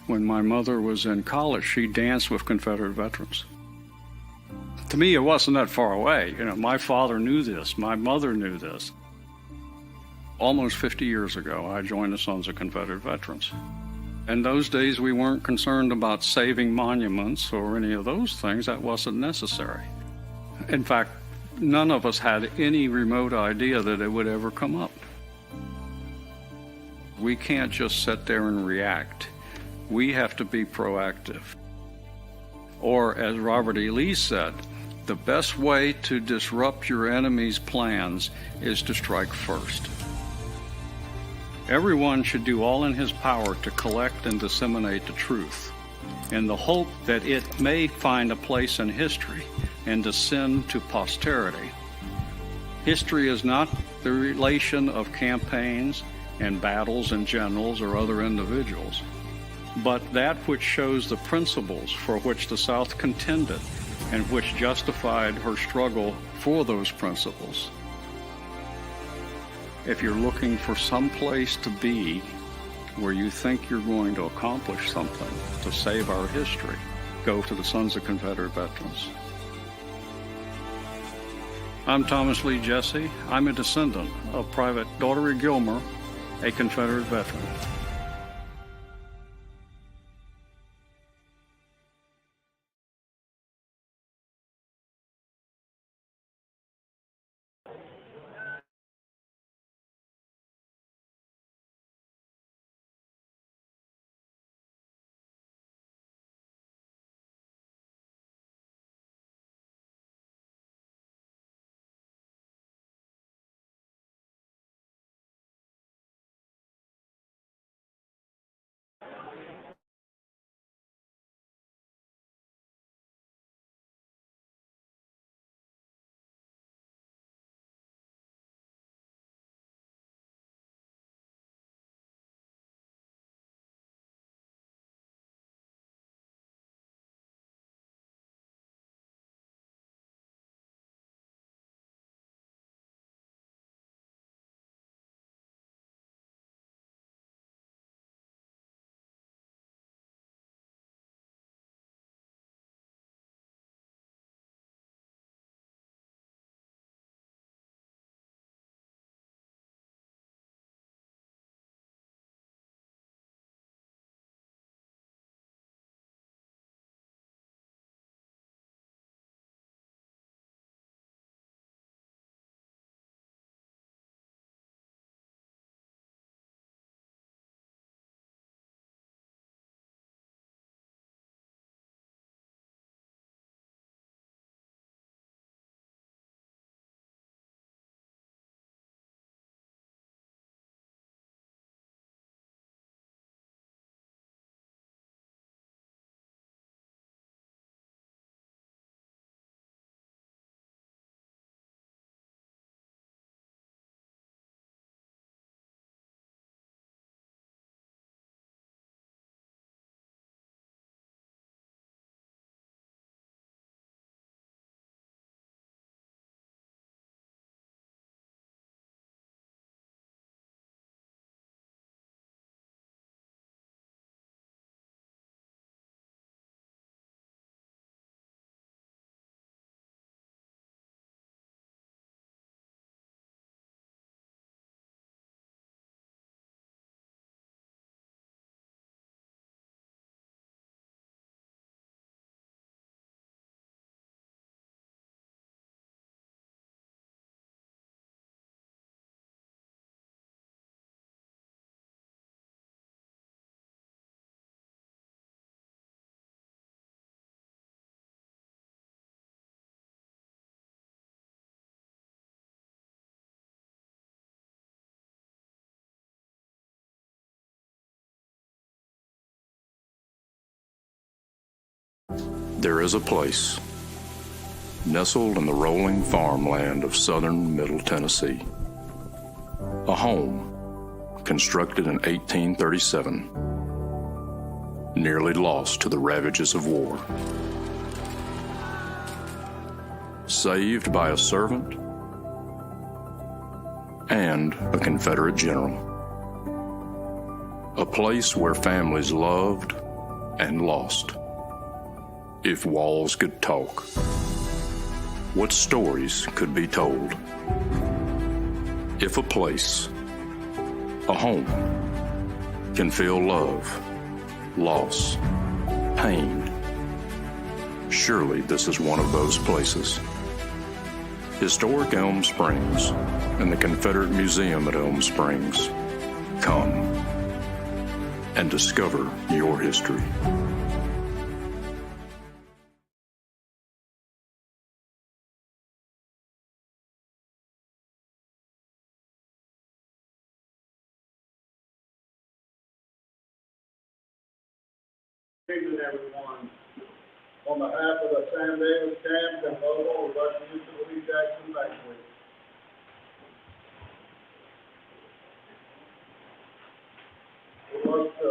When my mother was in college, she danced with Confederate veterans. To me, it wasn't that far away. My father knew this. My mother knew this. Almost 50 years ago, I joined the Sons of Confederate Veterans. In those days, we weren't concerned about saving monuments or any of those things. That wasn't necessary. In fact, none of us had any remote idea that it would ever come up. We can't just sit there and react. We have to be proactive. Or, as Robert E. Lee said, the best way to disrupt your enemy's plans is to strike first. Everyone should do all in his power to collect and disseminate the truth, in the hope that it may find a place in history and descend to posterity. History is not the relation of campaigns and battles and generals or other individuals, but that which shows the principles for which the South contended and which justified her struggle for those principles. If you're looking for some place to be where you think you're going to accomplish something to save our history, go to the Sons of Confederate Veterans. I'm Thomas Lee Jesse. I'm a descendant of Private Daughtery Gilmer, a Confederate veteran. There is a place, nestled in the rolling farmland of southern Middle Tennessee, a home constructed in 1837, nearly lost to the ravages of war. Saved by a servant and a Confederate general. A place where families loved and lost. If walls could talk, what stories could be told? If a place, a home, can feel love, loss, pain, surely this is one of those places. Historic Elm Springs and the Confederate Museum at Elm Springs. Come and discover your history. Good evening, everyone. On behalf of the Sam Davis Camp and Beauvoir, we'd like to use the Lee Jackson Banquet. We'd like to,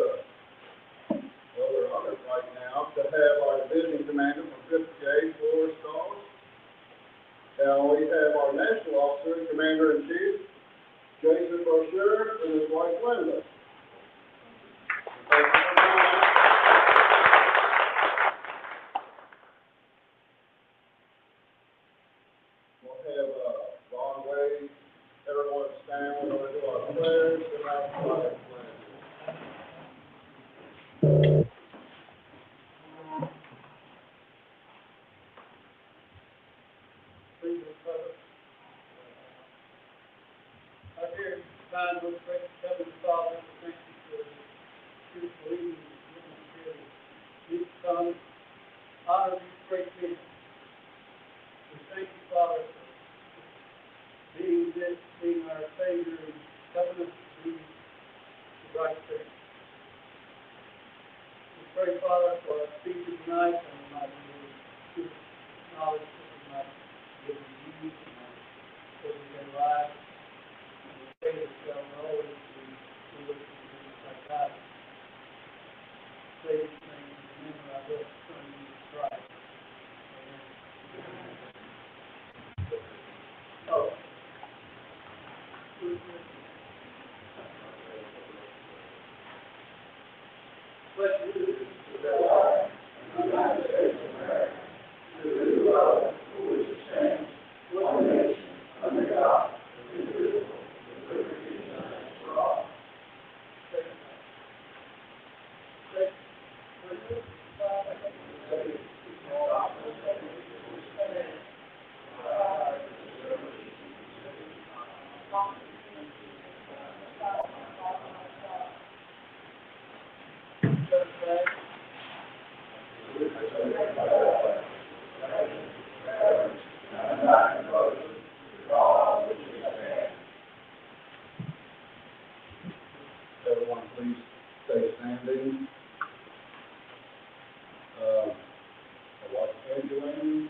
well, we're honored right now to have our division commander from 58 Floor Stars. Now we have our national officer, Commander-in-Chief, Jason Brochure, and his wife Linda. Everyone stand when we do our prayers and our flag pledge. Please recover. I hear time with great Heavenly Father, thank you for your believing in these sons. Honor these great men. We thank you, Father, being our Savior and helping us to do the right thing. We pray, Father, for our speaker tonight, and we might be able to knowledge that we might be able to use tonight so we can rise and we pray that shall always be foolish and things like that. Say these things in the name of our Lord, Son, Jesus Christ. Amen. Oh. Everyone, please stay standing. Watch scheduling.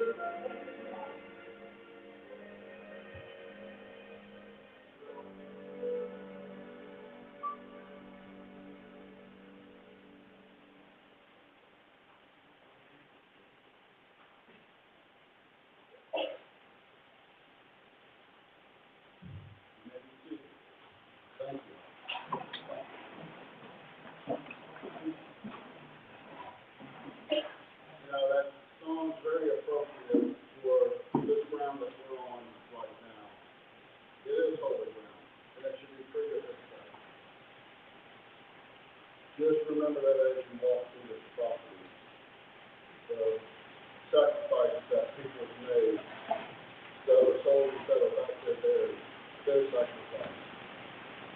Now, that song's very appropriate for this ground that we're on right now. It is holy ground, and it should be treated this way. Just remember that as you walk through this property, the sacrifice that people have made, the other soldiers that are back there, their sacrifice.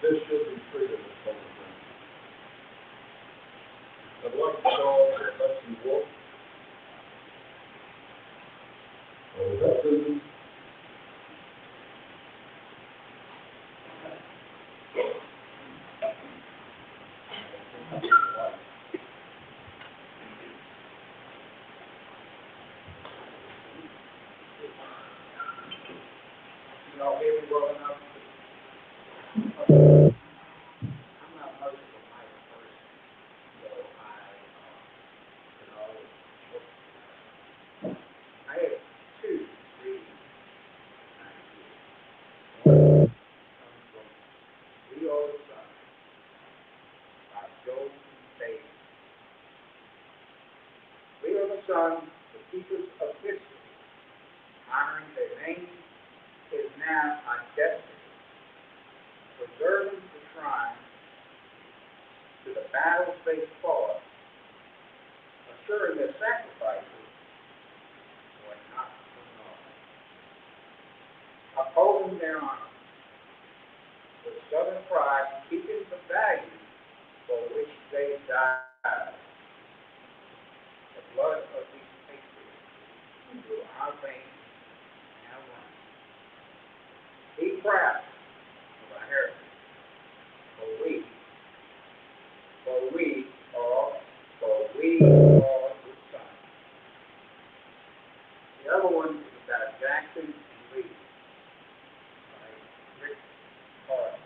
This should be treated as holy ground. I'd like to call for Betsy Wolf. Betsy. You all hear me well enough? I'm not much of a mic person, so I have two readings. One comes from We Are the Sun by Joe Bailey. We are the sun, the keepers of history, honoring their name is now our destiny, preserving the shrine to the battles they fought, assuring their sacrifices were not for naught, upholding their honor with southern pride, keeping the values for which they died. The blood of these patriots through our veins now runs. Be proud of our heritage, for we are the sun. The other one is about Jackson and Lee by Rick Hart.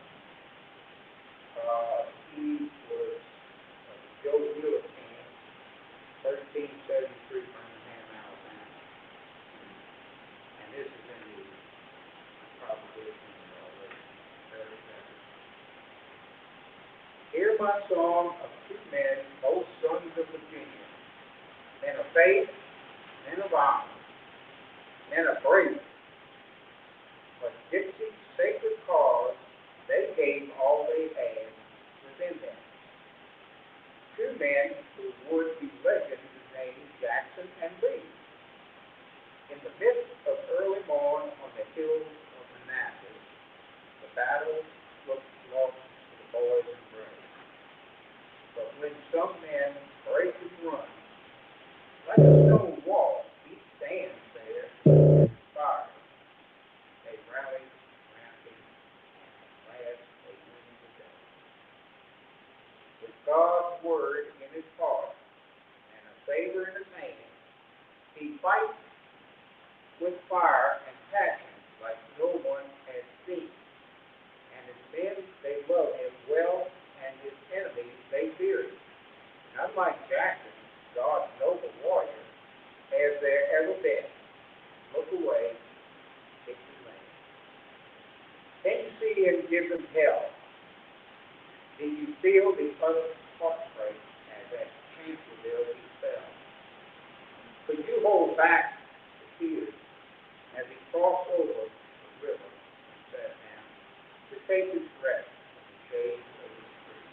He was Joe Wheeler King, 1373 Birmingham, Alabama. And this is in the proposition already. Very good. Hear my song of two men, both sons of Virginia, men of faith, men of honor, men of bravery. For Dixie's sacred cause, they gave all they had within them. Two men who would be legends named Jackson and Lee. In the midst of early morn on the hills of Manassas, the battle looked lost to the boys and girls. But when some men break and run, like a stone wall, each stands there inspired. They rally around him, and last they win the day. With God's word in his heart and a saber in his hand, he fights with fire and passion like no one has seen. And his men, they love him well, and his enemies, they fear him. And unlike Jackson, God's noble warrior, has there ever been. Look away, it's his name. Can you see him give them hell? Do you feel the utter heartbreak as that Chancellorsville he fell? Could you hold back the tears as he crossed over the river and sat down to take his rest in the shade of his tree?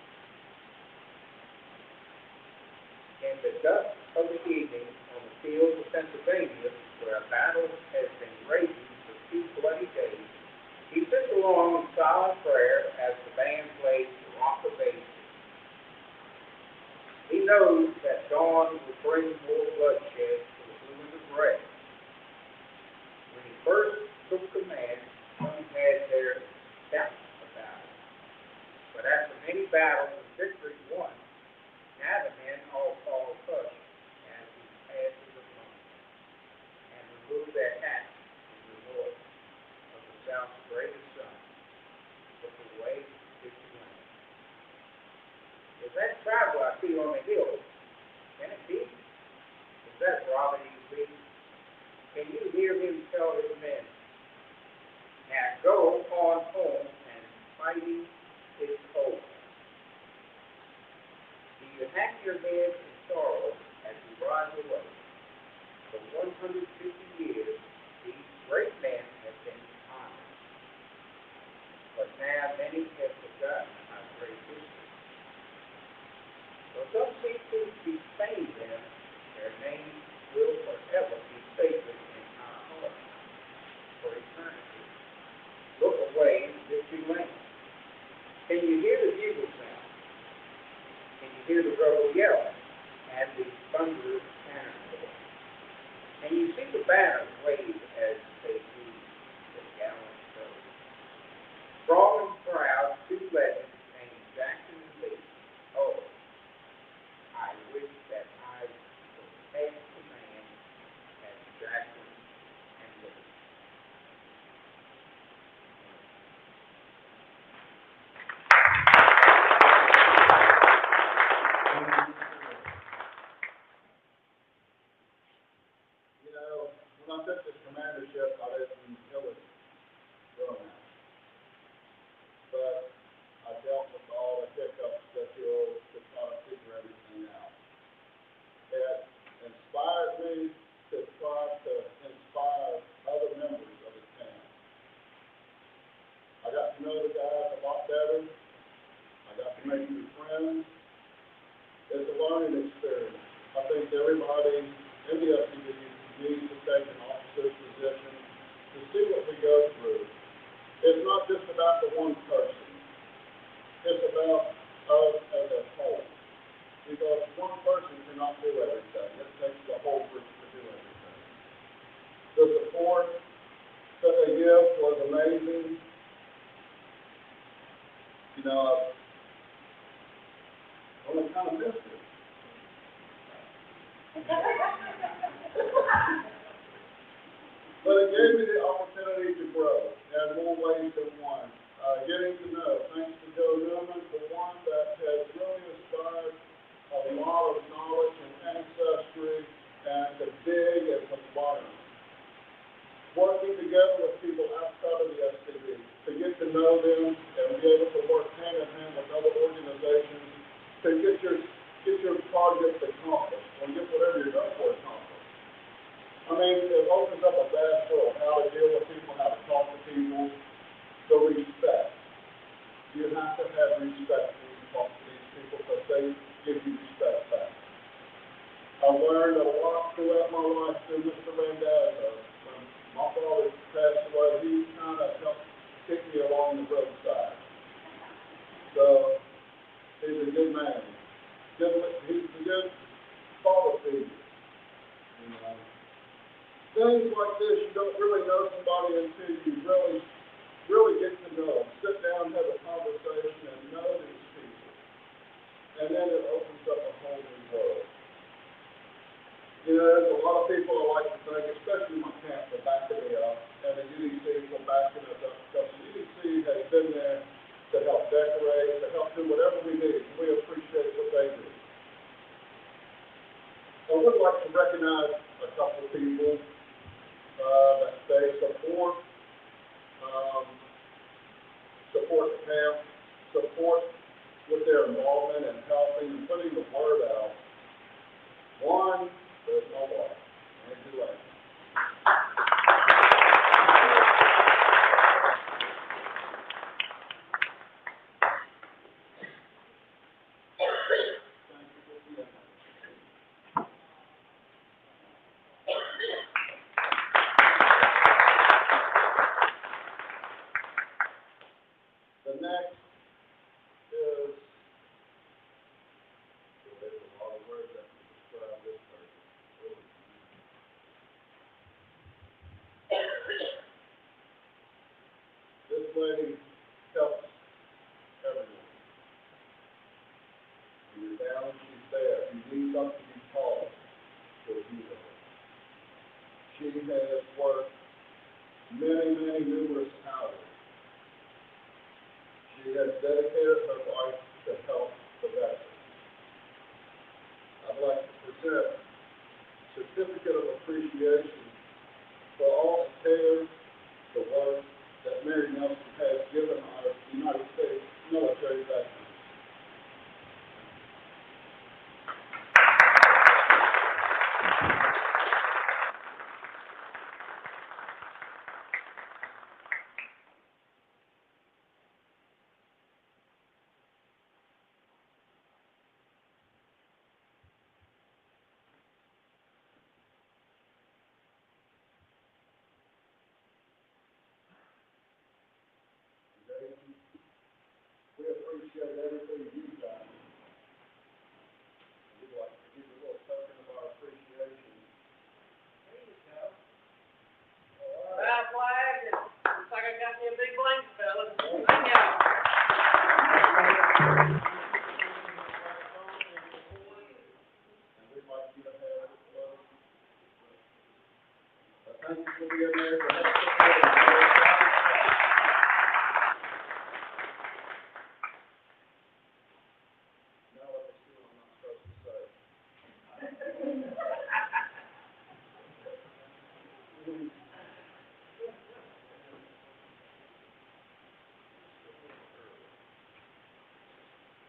In the dusk of the evening on the fields of Pennsylvania, where a battle has been raging for 2 bloody days, he sits along in silent prayer as the band plays the Rock of Ages. He knows that dawn will bring more bloodshed to the ruins of Ray. When he first took command, some had their doubts about it. But after many battles and victories won, now the men all fall hush as he passes among them. And when greatest son, took away his land. Is that travel I see on the hill? Can it be? Is that Robin you see? Can you hear him tell his men, now go on home and fighting is over? Do you hang your head in sorrow as you ride away? For 150 years, these great men have been honored. But now many have forgotten our great history. So don't seek to defame them. Their names will forever be sacred in our hearts for eternity. Look away in victory lane. Can you hear the bugle sound? Can you hear the rebel yell and the thunderous cannon roar? And you see the banners wave as they do the gallant show. Strong and proud, two legends named Jackson and Lee. Oh, I wish that I was half the man as Jackson and Lee. You know, when I took this commandership, I didn't know it well enough. But I dealt with all the hiccups that you'll to try to figure everything out. It inspired me to try to inspire other members of the team. I got to know the guys a lot better. I got to make new friends. It's a learning experience. I think everybody in the SCD needs to take an officer's position to see what we go through. It's not just about the one person. It's about us as a whole. Because one person cannot do everything. It takes the whole group to do everything. The support that they give was amazing. You know, I only kind of missed it. But it gave me the opportunity to grow in more ways than one. Getting to know, thanks to Joe Newman, the one that has really inspired a lot of knowledge and ancestry and to dig and to learn. Working together with people outside of the SCD to get to know them and be able to work hand in hand with other organizations to get your project accomplished or get whatever you're going for accomplished. I mean, it opens up a vast world, how to deal with people, how to talk to people, the respect. You have to have respect when you talk to these people because they give you respect back. I learned a lot throughout my life through Mr. Randazzo. When my father passed away, he kind of helped kick me along the roadside. So, he's a good man. He's a good father figure. You know. Things like this, you don't really know somebody until you really get to know them. Sit down, have a conversation, and know these people. And then it opens up a whole new world. You know, there's a lot of people I like to think, especially my camp for backing me up, and the UDC for backing us up, because the UDC has been there to help decorate, to help do whatever we need. We appreciate what they do. I would like to recognize a couple of people that they support the camp, support with their involvement and helping and putting the word out. One, there's my wife, Angie Lane. The next is, there's a lot of words that can describe this person. This lady helps everyone. When you're down, she's there. If you need something, you call her. She'll be there. She has worked many numerous hours She has dedicated her life to help the veterans. I'd like to present a certificate of appreciation for all the care, the work that Mary Nelson has given our United States military veterans. We appreciate everything you've done. We'd like to give you a little token of our appreciation. There you go. That flag, looks like I got me a big blanket, fellas. Thank you. And we'd like you to have it close. Thank you for being there.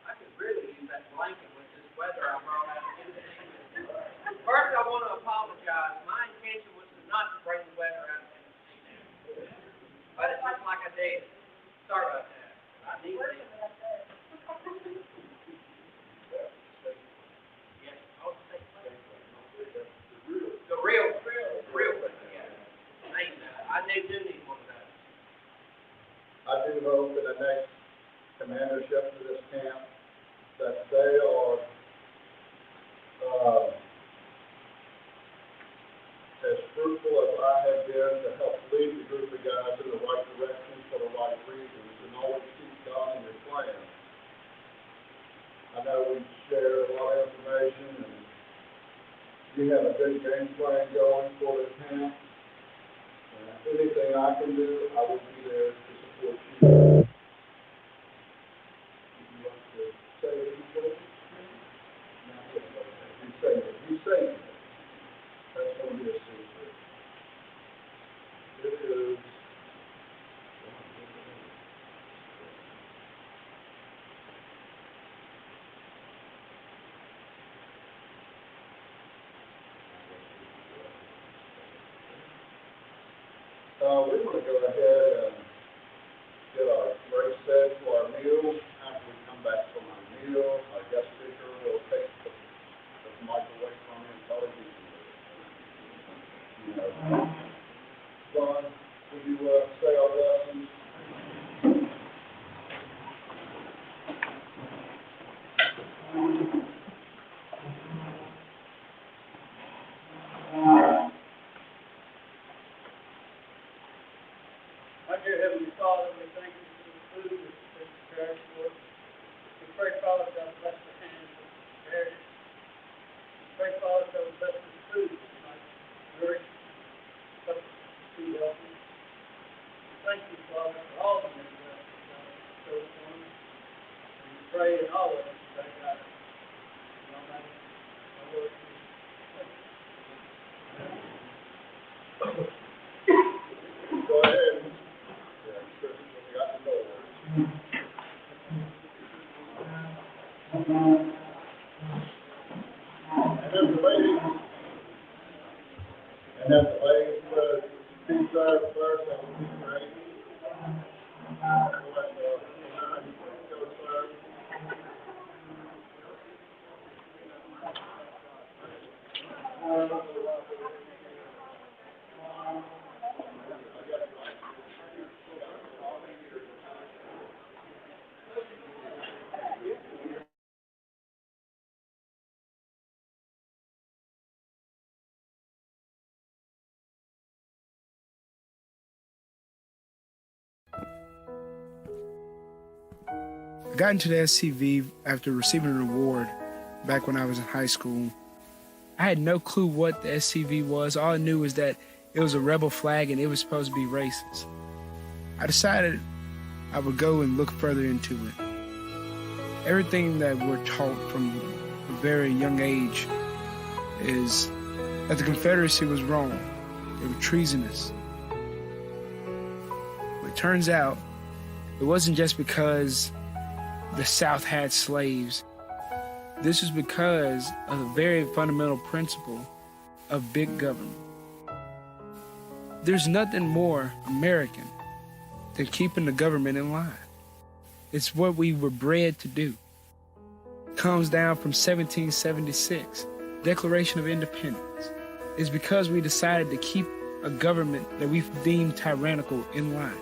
I could really use that blanket with this weather I brought out of here. First, I want to apologize. My intention was not to bring the weather out of Tennessee. But it looks like I did. Sorry about that. I need it. Yes, I'll take the real one, yeah. Thank you. I do need one of those. I do hope in the next commandership for this camp that they are as fruitful as I have been to help lead the group of guys in the right direction for the right reasons and always keep God in your plan. I know we share a lot of information and you have a good game plan going for this camp. Anything I can do, I will be there to support you. Would you like to say anything? You say it. That's going to be a secret. It is. We want to go ahead and get our race set for our meal. After we come back from our meal, our guest speaker will take the mic away from me and tell us you know. John, would you say our lessons? My dear Heavenly Father, we thank you for the food that you've prepared for us. We pray, Father, that will bless the hands that prepared it. We pray, Father, that will bless this food tonight. Nourish, help us be healthy. We thank you, Father, for all the many blessings that you show upon us. And we pray in all of us that God is in our name, our Lord Jesus. Go ahead. We got the goal. And then the ladies be served first, that would be great. Go serve. I got into the SCV after receiving an award back when I was in high school. I had no clue what the SCV was. All I knew was that it was a rebel flag and it was supposed to be racist. I decided I would go and look further into it. Everything that we're taught from a very young age is that the Confederacy was wrong. They were treasonous. But it turns out it wasn't just because the South had slaves. This was because of a very fundamental principle of big government. There's nothing more American than keeping the government in line. It's what we were bred to do. It comes down from 1776, Declaration of Independence. It's because we decided to keep a government that we've deemed tyrannical in line.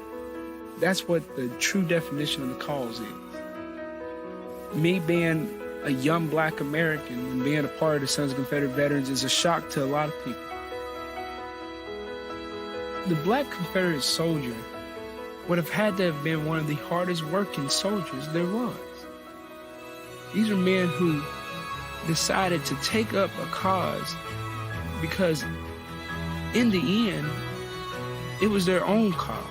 That's what the true definition of the cause is. Me being a young black American and being a part of the Sons of Confederate Veterans is a shock to a lot of people. The black Confederate soldier would have had to have been one of the hardest working soldiers there was. These are men who decided to take up a cause because in the end, it was their own cause.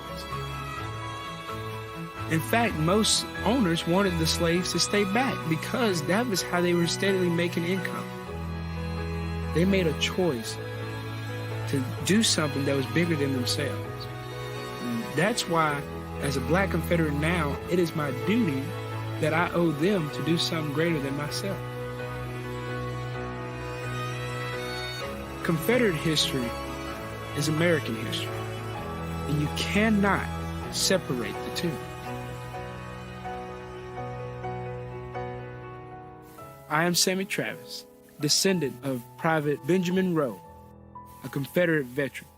In fact, most owners wanted the slaves to stay back because that was how they were steadily making income. They made a choice to do something that was bigger than themselves. And that's why, as a black Confederate now, it is my duty that I owe them to do something greater than myself. Confederate history is American history, and you cannot separate the two. I am Sammy Travis, descendant of Private Benjamin Rowe, a Confederate veteran.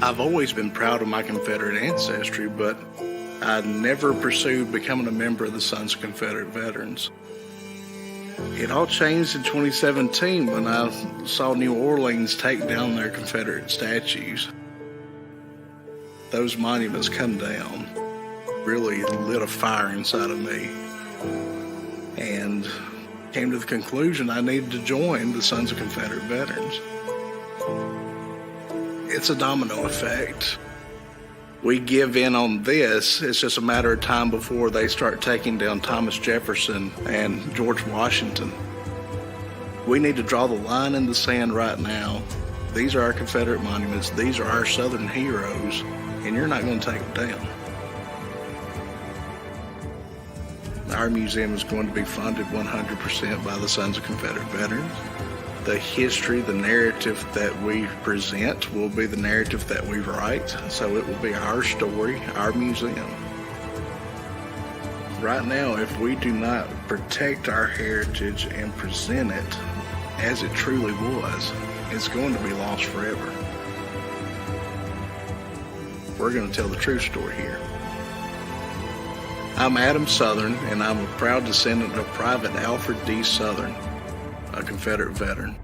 I've always been proud of my Confederate ancestry, but I never pursued becoming a member of the Sons of Confederate Veterans. It all changed in 2017 when I saw New Orleans take down their Confederate statues. Those monuments come down really lit a fire inside of me, and came to the conclusion I needed to join the Sons of Confederate Veterans. It's a domino effect. We give in on this, it's just a matter of time before they start taking down Thomas Jefferson and George Washington. We need to draw the line in the sand right now. These are our Confederate monuments, these are our Southern heroes, and you're not going to take them down. Our museum is going to be funded 100% by the Sons of Confederate Veterans. The history, the narrative that we present will be the narrative that we write, so it will be our story, our museum. Right now, if we do not protect our heritage and present it as it truly was, it's going to be lost forever. We're going to tell the true story here. I'm Adam Southern, and I'm a proud descendant of Private Alfred D. Southern, a Confederate veteran.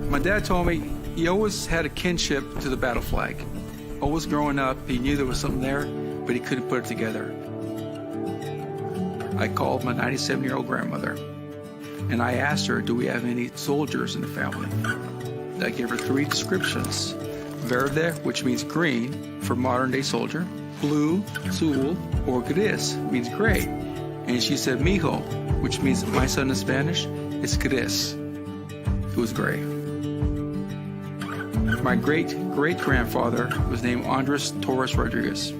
My dad told me he always had a kinship to the battle flag. Always growing up, he knew there was something there, but he couldn't put it together. I called my 97-year-old grandmother, and I asked her, do we have any soldiers in the family? I gave her 3 descriptions. Verde, which means green, for modern-day soldier. Blue, azul, or gris, means gray. And she said, mijo, which means my son in Spanish, is gris. It was gray. My great-great-grandfather was named Andres Torres Rodriguez.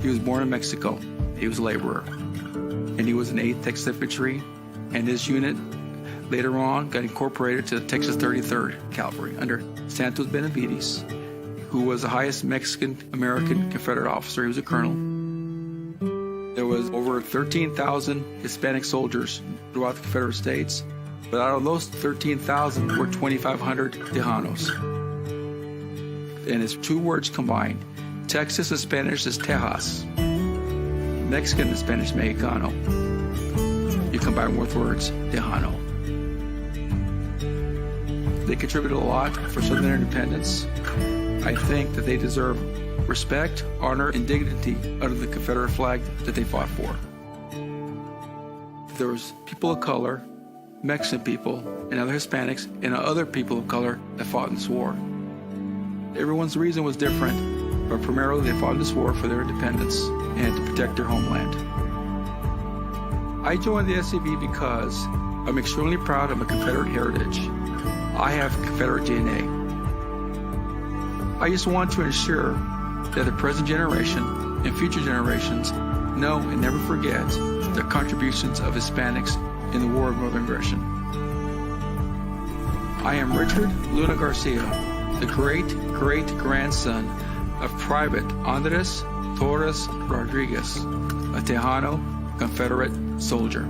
He was born in Mexico. He was a laborer. And he was an 8th Texas Infantry, and his unit later on got incorporated to the Texas 33rd Cavalry under Santos Benavides, who was the highest Mexican-American Confederate officer. He was a colonel. There was over 13,000 Hispanic soldiers throughout the Confederate States, but out of those 13,000 were 2,500 Tejanos. And it's 2 words combined, Texas in Spanish is Tejas. Mexican in Spanish, Mexicano. You combine both words, Tejano. They contributed a lot for Southern independence. I think that they deserve respect, honor, and dignity under the Confederate flag that they fought for. There was people of color, Mexican people, and other Hispanics, and other people of color that fought in this war. Everyone's reason was different, but primarily they fought in this war for their independence and to protect their homeland. I joined the SCV because I'm extremely proud of my Confederate heritage. I have Confederate DNA. I just want to ensure that the present generation and future generations know and never forget the contributions of Hispanics in the War of Northern Aggression. I am Richard Luna Garcia, the great-great-grandson of Private Andres Torres Rodriguez, a Tejano Confederate soldier.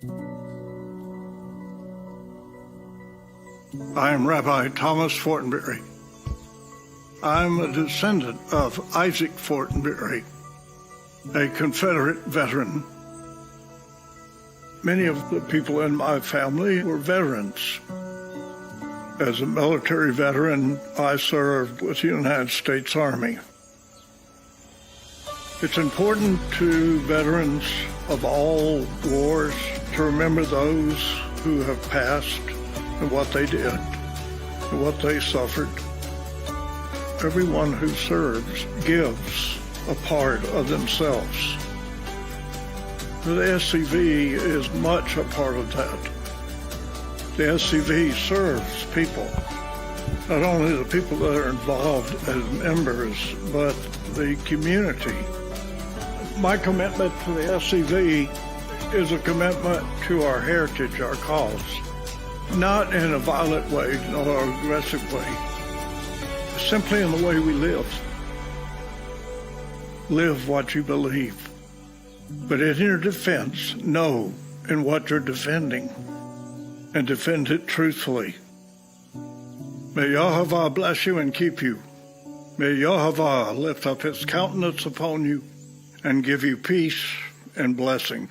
I am Rabbi Thomas Fortenberry. I'm a descendant of Isaac Fortenberry, a Confederate veteran. Many of the people in my family were veterans. As a military veteran, I served with the United States Army. It's important to veterans of all wars to remember those who have passed and what they did and what they suffered. Everyone who serves gives a part of themselves. The SCV is much a part of that. The SCV serves people, not only the people that are involved as members, but the community. My commitment to the SCV is a commitment to our heritage, our cause, not in a violent way nor an aggressive way, simply in the way we live. Live what you believe. But in your defense, know in what you're defending and defend it truthfully. May Yahovah bless you and keep you. May Yahovah lift up his countenance upon you and give you peace and blessing.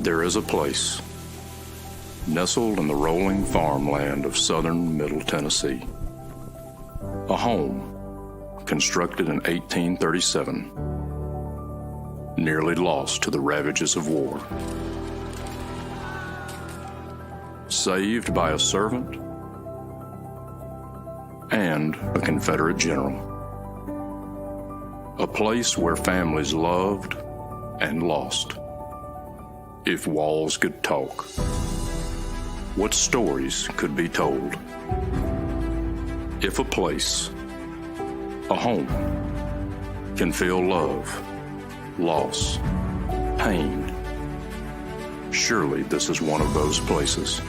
There is a place, nestled in the rolling farmland of southern Middle Tennessee, a home constructed in 1837, nearly lost to the ravages of war. Saved by a servant and a Confederate general. A place where families loved and lost. If walls could talk, what stories could be told? If a place, a home, can feel love, loss, pain, surely this is one of those places.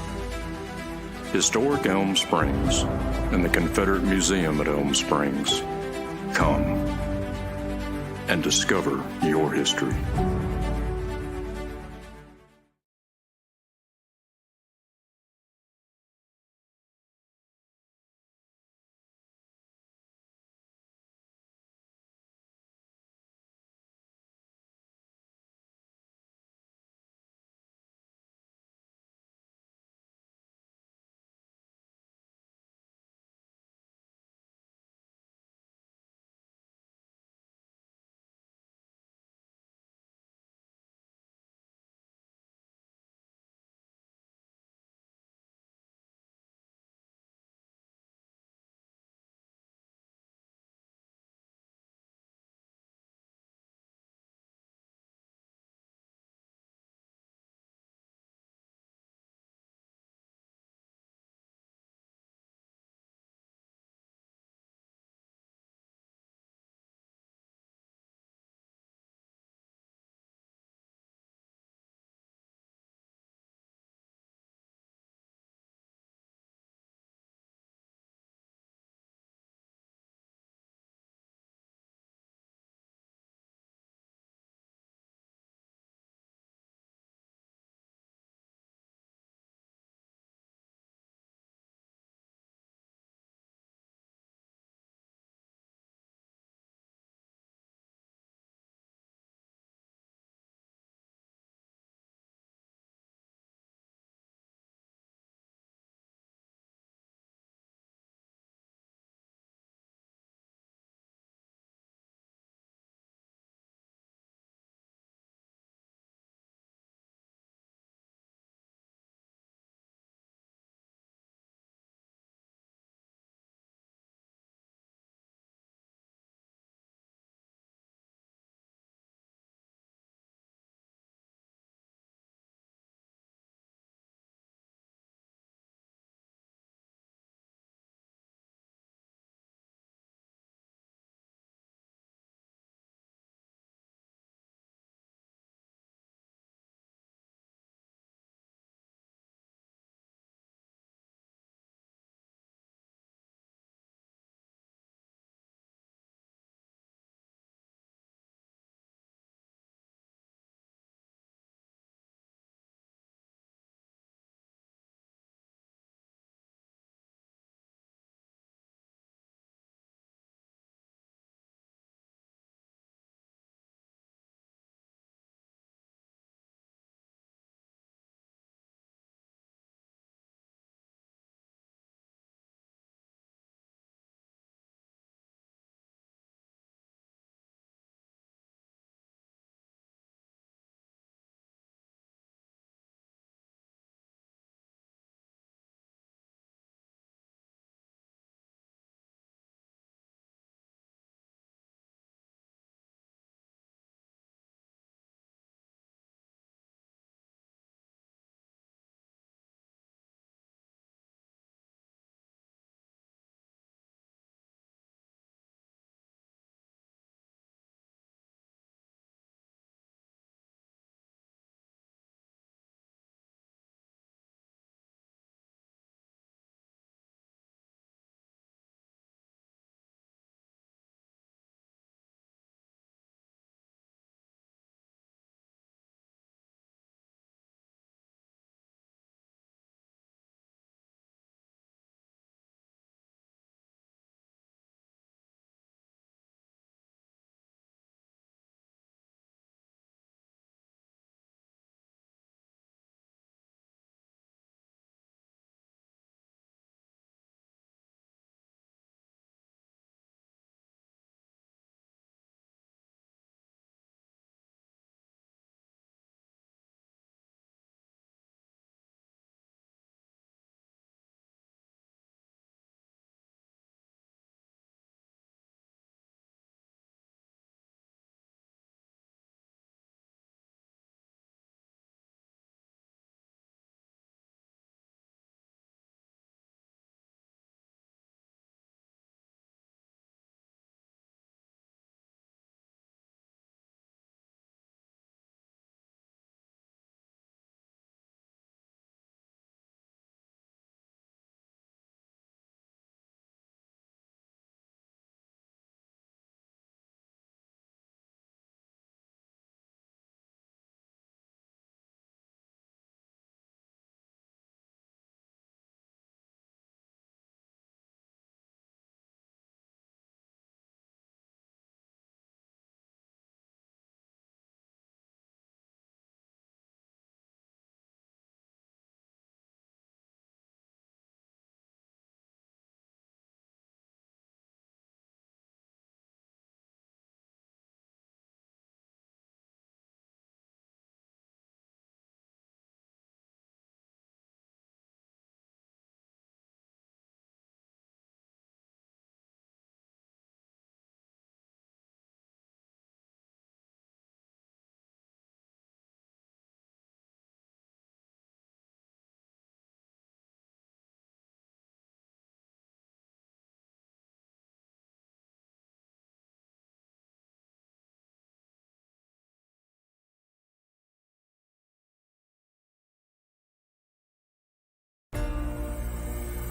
Historic Elm Springs and the Confederate Museum at Elm Springs. Come and discover your history.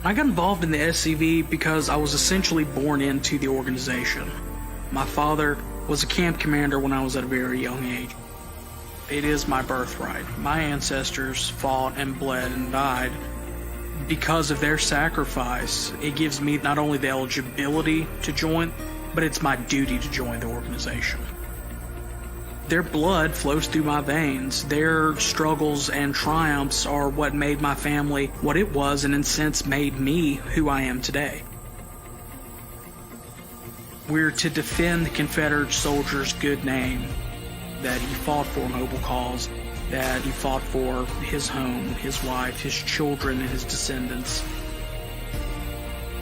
I got involved in the SCV because I was essentially born into the organization. My father was a camp commander when I was at a very young age. It is my birthright. My ancestors fought and bled and died. Because of their sacrifice, it gives me not only the eligibility to join, but it's my duty to join the organization. Their blood flows through my veins. Their struggles and triumphs are what made my family what it was, and in a sense made me who I am today. We're to defend the Confederate soldier's good name, that he fought for a noble cause, that he fought for his home, his wife, his children, and his descendants.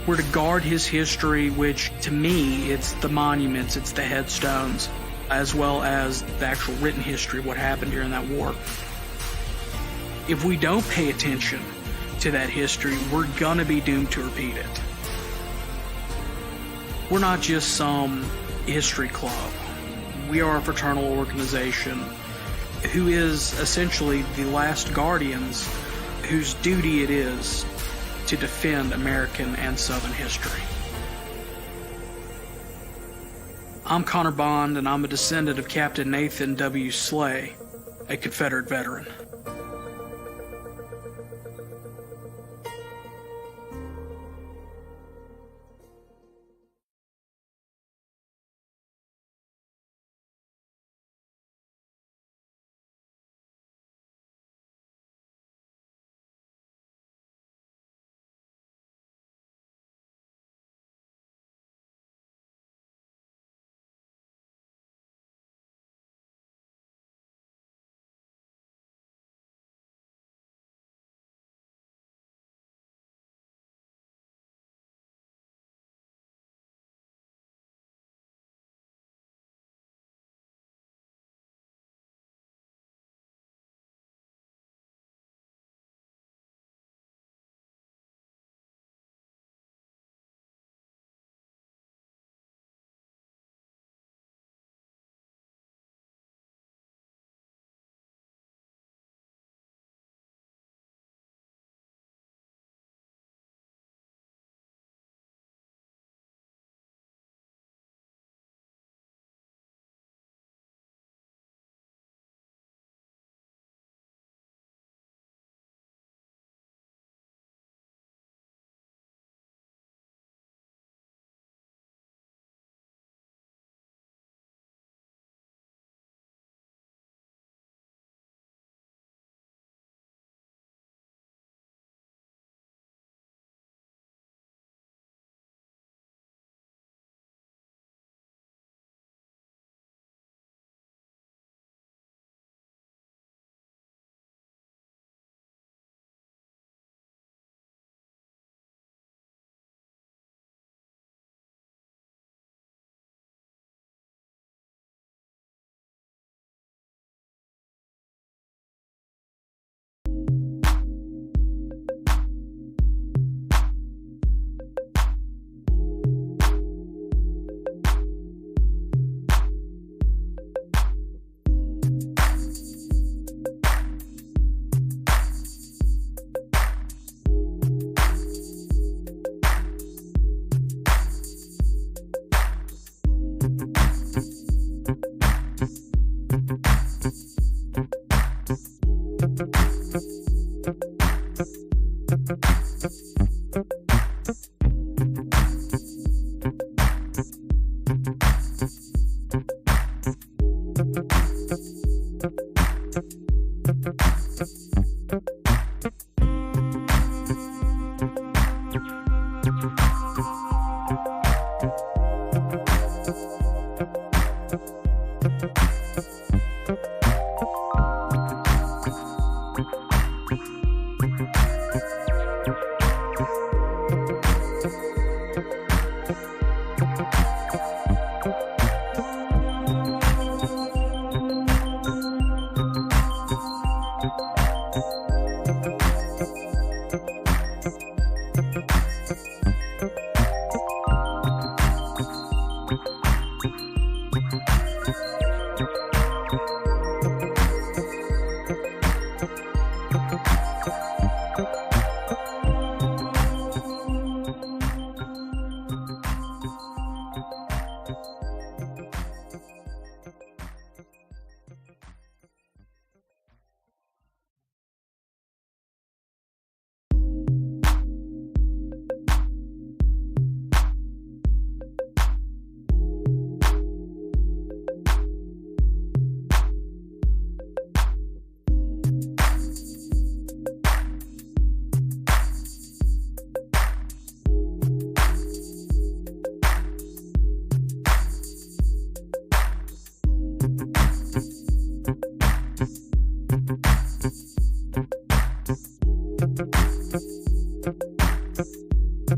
We're to guard his history, which to me, it's the monuments, it's the headstones, as well as the actual written history of what happened during that war. If we don't pay attention to that history, we're gonna be doomed to repeat it. We're not just some history club. We are a fraternal organization who is essentially the last guardians whose duty it is to defend American and Southern history. I'm Connor Bond, and I'm a descendant of Captain Nathan W. Slay, a Confederate veteran.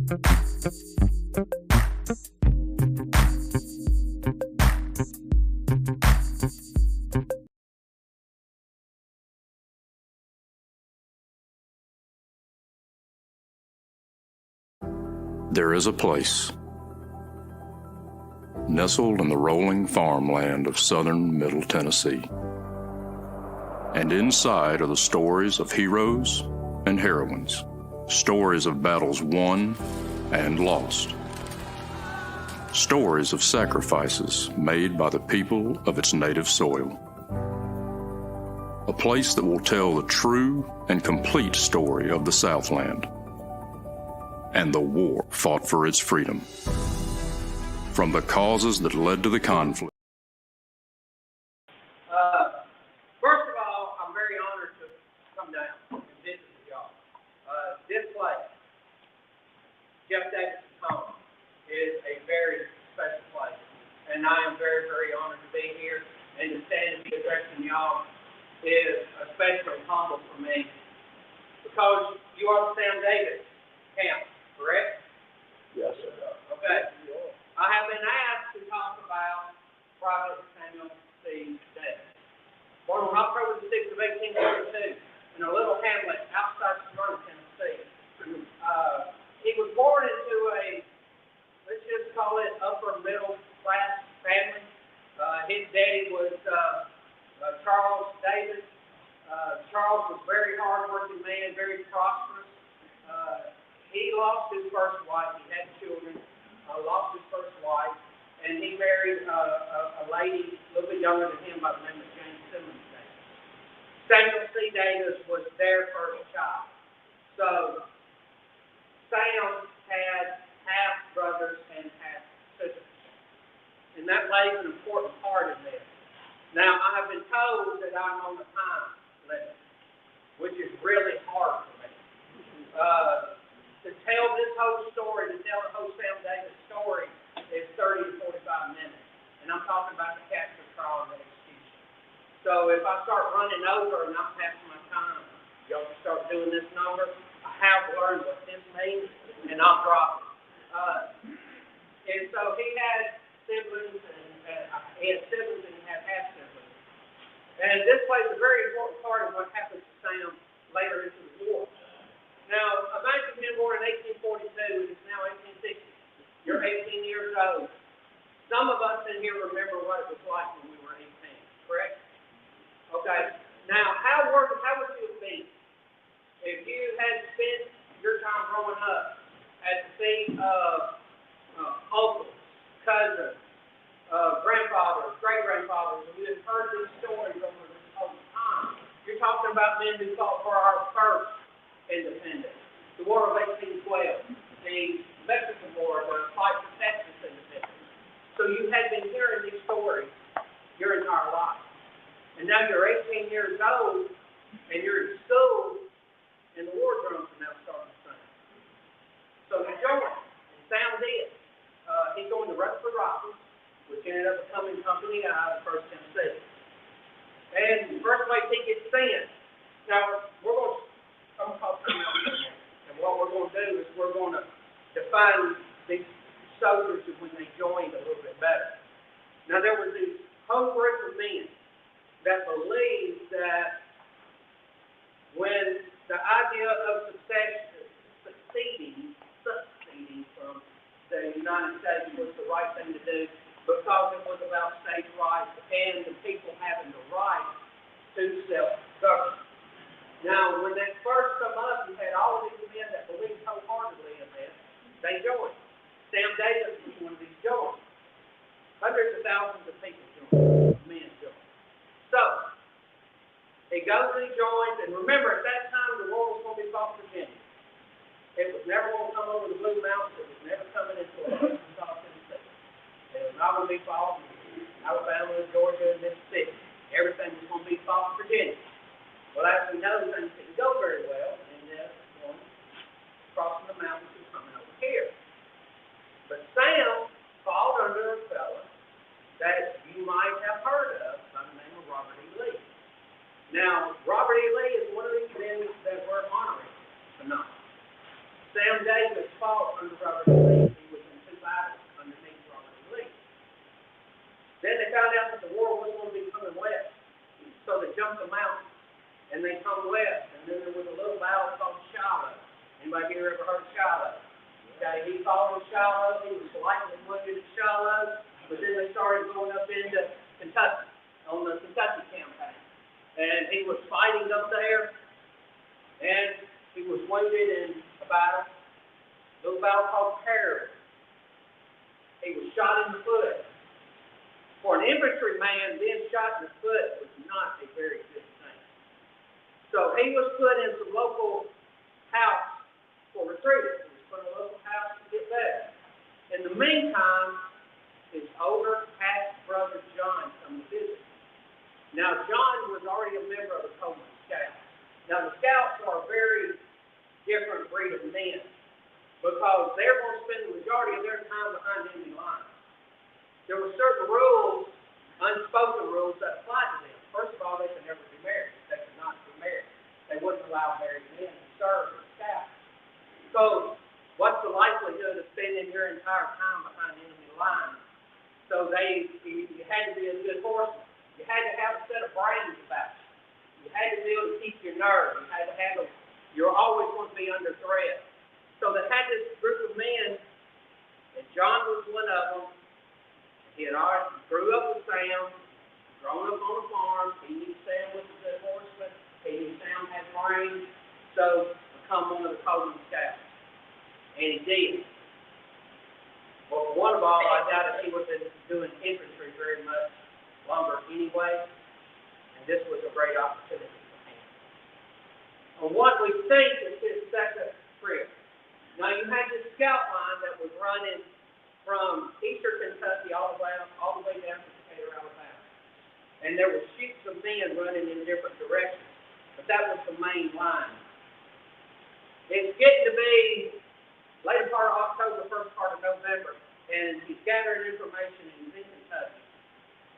There is a place, nestled in the rolling farmland of southern Middle Tennessee. And inside are the stories of heroes and heroines, stories of battles won and lost, stories of sacrifices made by the people of its native soil. A place that will tell the true and complete story of the Southland and the war fought for its freedom, from the causes that led to the conflict. First of all, I'm very honored to come down and visit with y'all. This place, Jeff Davis's home, is a very special place, and I am very, very honored to be here, and to stand and be addressing y'all is especially humble for me, because you are the Sam Davis camp, correct? Yes, sir. Okay. I have been asked to talk about Private Samuel C. Davis, born on October the 6th of 1842 in a little hamlet outside Smyrna, Tennessee. He was born into a, let's just call it, upper middle class family. His daddy was Charles Davis. Charles was a very hard-working man, very prosperous. He lost his first wife. He had children. Lost his first wife, and he married a lady a little bit younger than him by the name of James Simmons Davis. Samuel C. Davis was their first child. So Sam had half brothers and half sisters, and that plays an important part in this. Now, I have been told that I'm on the time limit, which is really hard for me. To tell this whole story, to tell the whole Sam Davis story, is 30 to 45 minutes. And I'm talking about the capture, trial, and the execution. So if I start running over and I'm passing my time, y'all can start doing this number. I have learned what this means, and I'll drop it. And so he had siblings, and he had half siblings. And this plays a very important part of what happens to Sam later into the war. Now, imagine him born in 1842, and it's now 1860. You're 18 years old. Some of us in here remember what it was like when we were 18, correct? Okay. Now, how would you have been if you had spent your time growing up at the feet of uncles, cousins, grandfathers, great-grandfathers, and you had heard these stories over this whole time? You're talking about men who fought for our first independence, the War of 1812, the Mexican War, the fight for Texas independence. So you had been hearing these stories your entire life. And now you're 18 years old, and you're in school, and the war drums are now starting to sound. So he joined, and Sam did. He joined the Rutherford Rifles, which ended up becoming Company I, the 1st Tennessee. And the first place he gets sent. Now, I'm going to talk to you about this. And what we're going to do is we're going to define these soldiers when they joined a little bit better. Now, there was this whole group of men that believed that when the idea of succeeding from the United States was the right thing to do, because it was about states' rights and the people having the right to self-govern. Now, when that first come up, you had all of these men that believed wholeheartedly in this. They joined. Sam Davis was one of these joined. Hundreds of thousands of people joined. Men joined. So, he goes and he joins, and remember, at that time, the war was going to be fought in Virginia. It was never going to come over the Blue Mountains. It was never coming into Arkansas, Tennessee. It was not going to be fought in Alabama, Georgia, and Mississippi. Everything was going to be fought in Virginia. Well, as we know, things didn't go very well, and going crossing the mountains and coming over here. But Sam fought under a fellow that you might have heard of by the name of Robert E. Lee. Now, Robert E. Lee is one of these men that were honoring tonight. Sam Davis fought under they come west, and then there was a little battle called Shiloh. Anybody here ever heard of Shiloh? Okay, he fought in Shiloh. He was slightly wounded at Shiloh, but then they started going up into Kentucky on the Kentucky campaign. And he was fighting up there, and he was wounded in a little battle called Perry. He was shot in the foot. For an infantryman, being shot in the foot was not a very good thing. So he was put in some local house for retreaters. He was put in a local house to get better. In the meantime, his older half-brother John come to visit. Now, John was already a member of the Coleman Scouts. Now, the Scouts are a very different breed of men because they're going to spend the majority of their time behind enemy lines. There were certain rules, unspoken rules, that applied to them. First of all, they could never be married. They could not be married. They wouldn't allow married men to serve as scouts. So, what's the likelihood of spending your entire time behind enemy lines? So you had to be a good horseman. You had to have a set of brains about you. You had to be able to keep your nerve. You had to have you're always going to be under threat. So they had this group of men, and John was one of them. He had already grew up with Sam, grown up on a farm. He knew Sam was a good horseman. He knew Sam had brains. So become one of the Coleman Scouts. And he did. But one of all, I doubt if he was doing infantry very much longer anyway, and this was a great opportunity for him. On what we think is his second trip. Now you had this scout line that was running from eastern Kentucky all the way down to Decatur, Alabama. And there were sheets of men running in different directions, but that was the main line. It's getting to be later part of October, first part of November, and he's gathering information in Kentucky.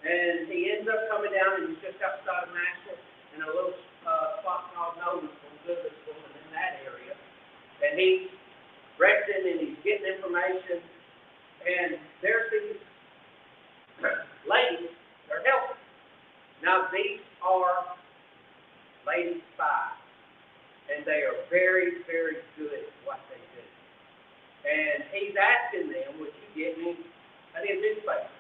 And he ends up coming down, and he's just outside of Nashville in a little spot called Noblesville, in that area. And he's resting, and he's getting information. And there's these ladies, they're helping. Now, these are lady spies. And they are very, very good at what they do. And he's asking them, would you get me an newspaper?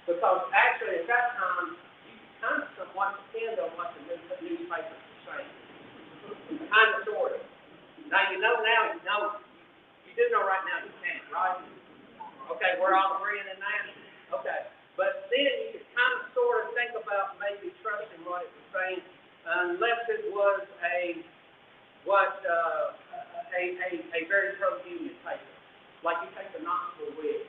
Because actually, at that time, you kind of somewhat depend on what the newspapers were saying. Kind of, sort of. Now, you know now, you do know right now you can't, right? Okay, we're all agreeing in that? Okay. But then you could kind of sort of think about maybe trusting what it was saying, unless it was a very pro-union paper. Like you take the Knoxville Whig,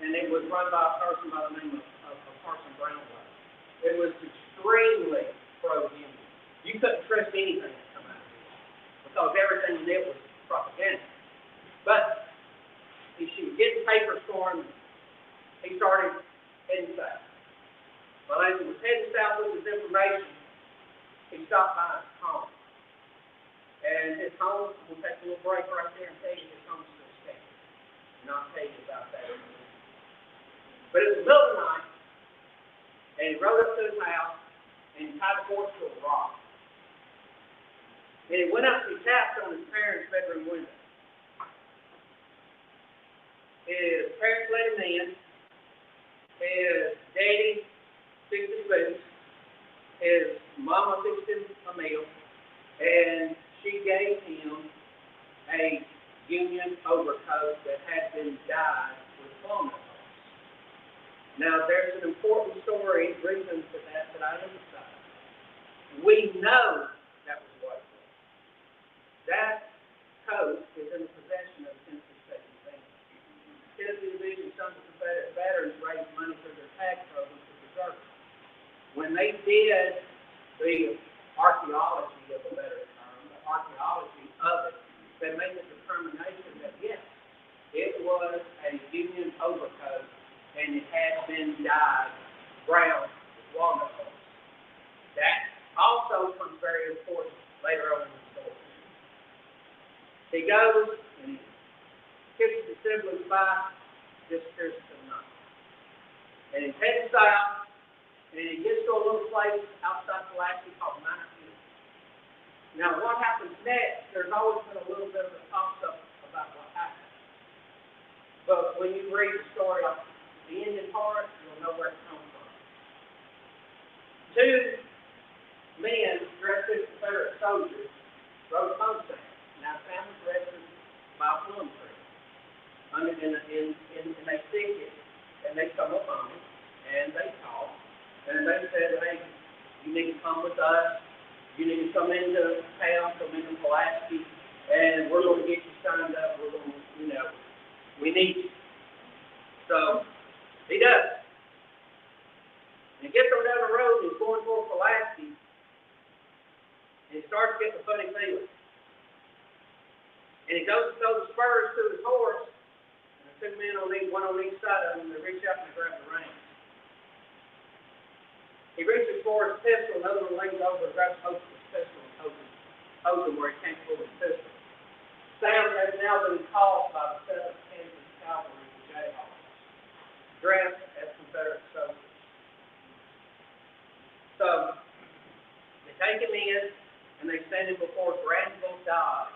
and it was run by a person by the name of Parson Brownlow. It was extremely pro-union. You couldn't trust anything that come out of it, because everything in it was propaganda. But she was getting papers for him. He started heading south. Well, as he was heading south with his information, he stopped by his home. And his home, we'll take a little break right there and tell you his home's still standing. And I'll tell you about that in a minute. But it was the middle of the night, and he rode up to his house, and he tied the horse to a rock. And he went up and he tapped on his parents' bedroom window. His parents let him in. His daddy fixed his boots. His mama fixed him a meal. And she gave him a Union overcoat that had been dyed with walnut hulls. Now, there's an important story, reason for that I emphasize. We know that was what it was. That coat is in the possession of the Tennessee State Band. Tennessee Division Sons of Confederate Veterans raised money for their tax program to preserve it. When they did the archaeology of the better term, the archaeology of it, they made the determination that yes, it was a Union overcoat and it had been dyed brown with walnut hulls. That also becomes very important later on in the story. He goes and he kisses his siblings by, disappears into the night. And he's heading south, and he gets to a little place outside Pulaski called Mount Hill. Now, what happens next, there's always been a little bit of a toss-up about what happened. But when you read the story of the Indian part, you'll know where it comes from. Two men dressed as Confederate soldiers rode home Sam. Now, Sam was arrested by a plum tree. And they stick it, and they come up on him, and they talk, and they said, hey, you need to come with us. You need to come into town, come into Pulaski, and we're going to get you signed up. We're going to, we need you. So, he does. And he gets on down the road, and he's going toward Pulaski, and he starts getting a funny feeling. And he goes to throw the spurs to his horse, and the two men one on each side of him, they reach out and they grab the reins. He reaches for his pistol, another one leans over and grabs hold of his pistol and holds him where he can't pull his pistol. Sam has now been called by the 7th Kansas Cavalry to Jayhawks, dressed as Confederate soldiers. So, they take him in, and they stand him before Granville Dodge,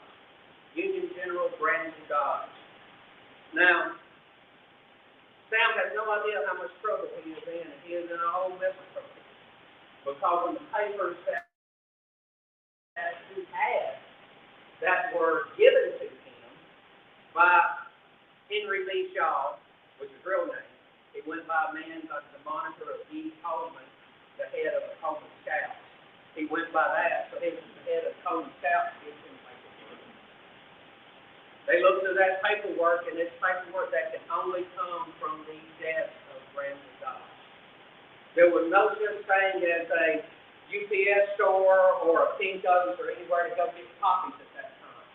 Union General Granville Dodge. Now, Sam has no idea how much trouble he is in, and he is in a whole mess of trouble. Because in the papers that he had that were given to him by Henry B. Shaw, which is his real name, he went by a man by the moniker of E. Coleman, the head of the Coleman Scouts. He went by that, so he was the head of Coleman Scouts. They looked through that paperwork, and it's paperwork that can only come from the death of Granville Dodge. There was no such thing as a UPS store or a Kinko's or anywhere to go get copies at that time.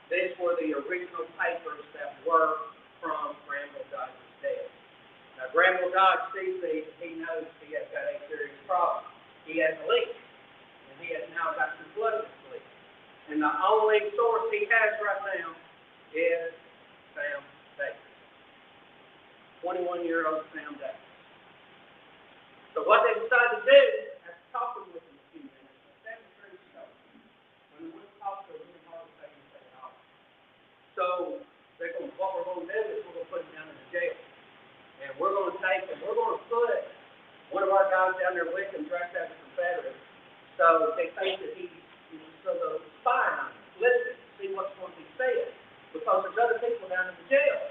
These were the original papers that were from Granville Dodge's death. Now, Granville Dodge sees these, and he knows he has got a serious problem. He has a leak, and he has now got some blood in his leak. And the only source he has right now is Sam Davis, 21-year-old Sam Davis. So what they decided to do, after talking with him a few minutes, they said it's pretty slow. When we went to talk to him, really hard to say anything at all. So what we're going to do is we're going to put him down in the jail. And we're going to take him, we're going to put one of our guys down there with him dressed as a Confederate. So they think that he's sort of spying on him, listen, see what's going to be said. Because there's other people down in the jail.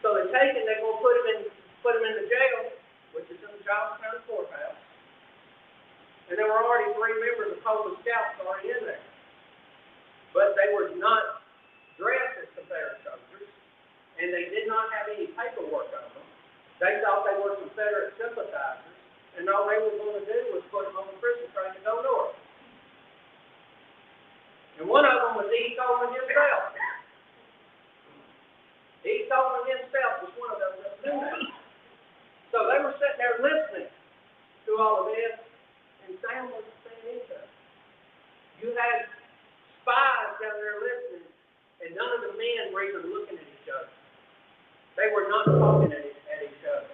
So they take him, they're going to put him in the jail, which is in the Giles County Courthouse. And there were already 3 members of Coleman Scouts already in there. But they were not dressed as Confederate soldiers, and they did not have any paperwork on them. They thought they were Confederate sympathizers, and all they were going to do was put them on the prison train to go north. And one of them was E. Coleman himself. E. Coleman himself was one of those that knew that. So they were sitting there listening to all of this, and Sam wasn't saying anything. You had spies down there listening, and none of the men were even looking at each other. They were not talking at each other.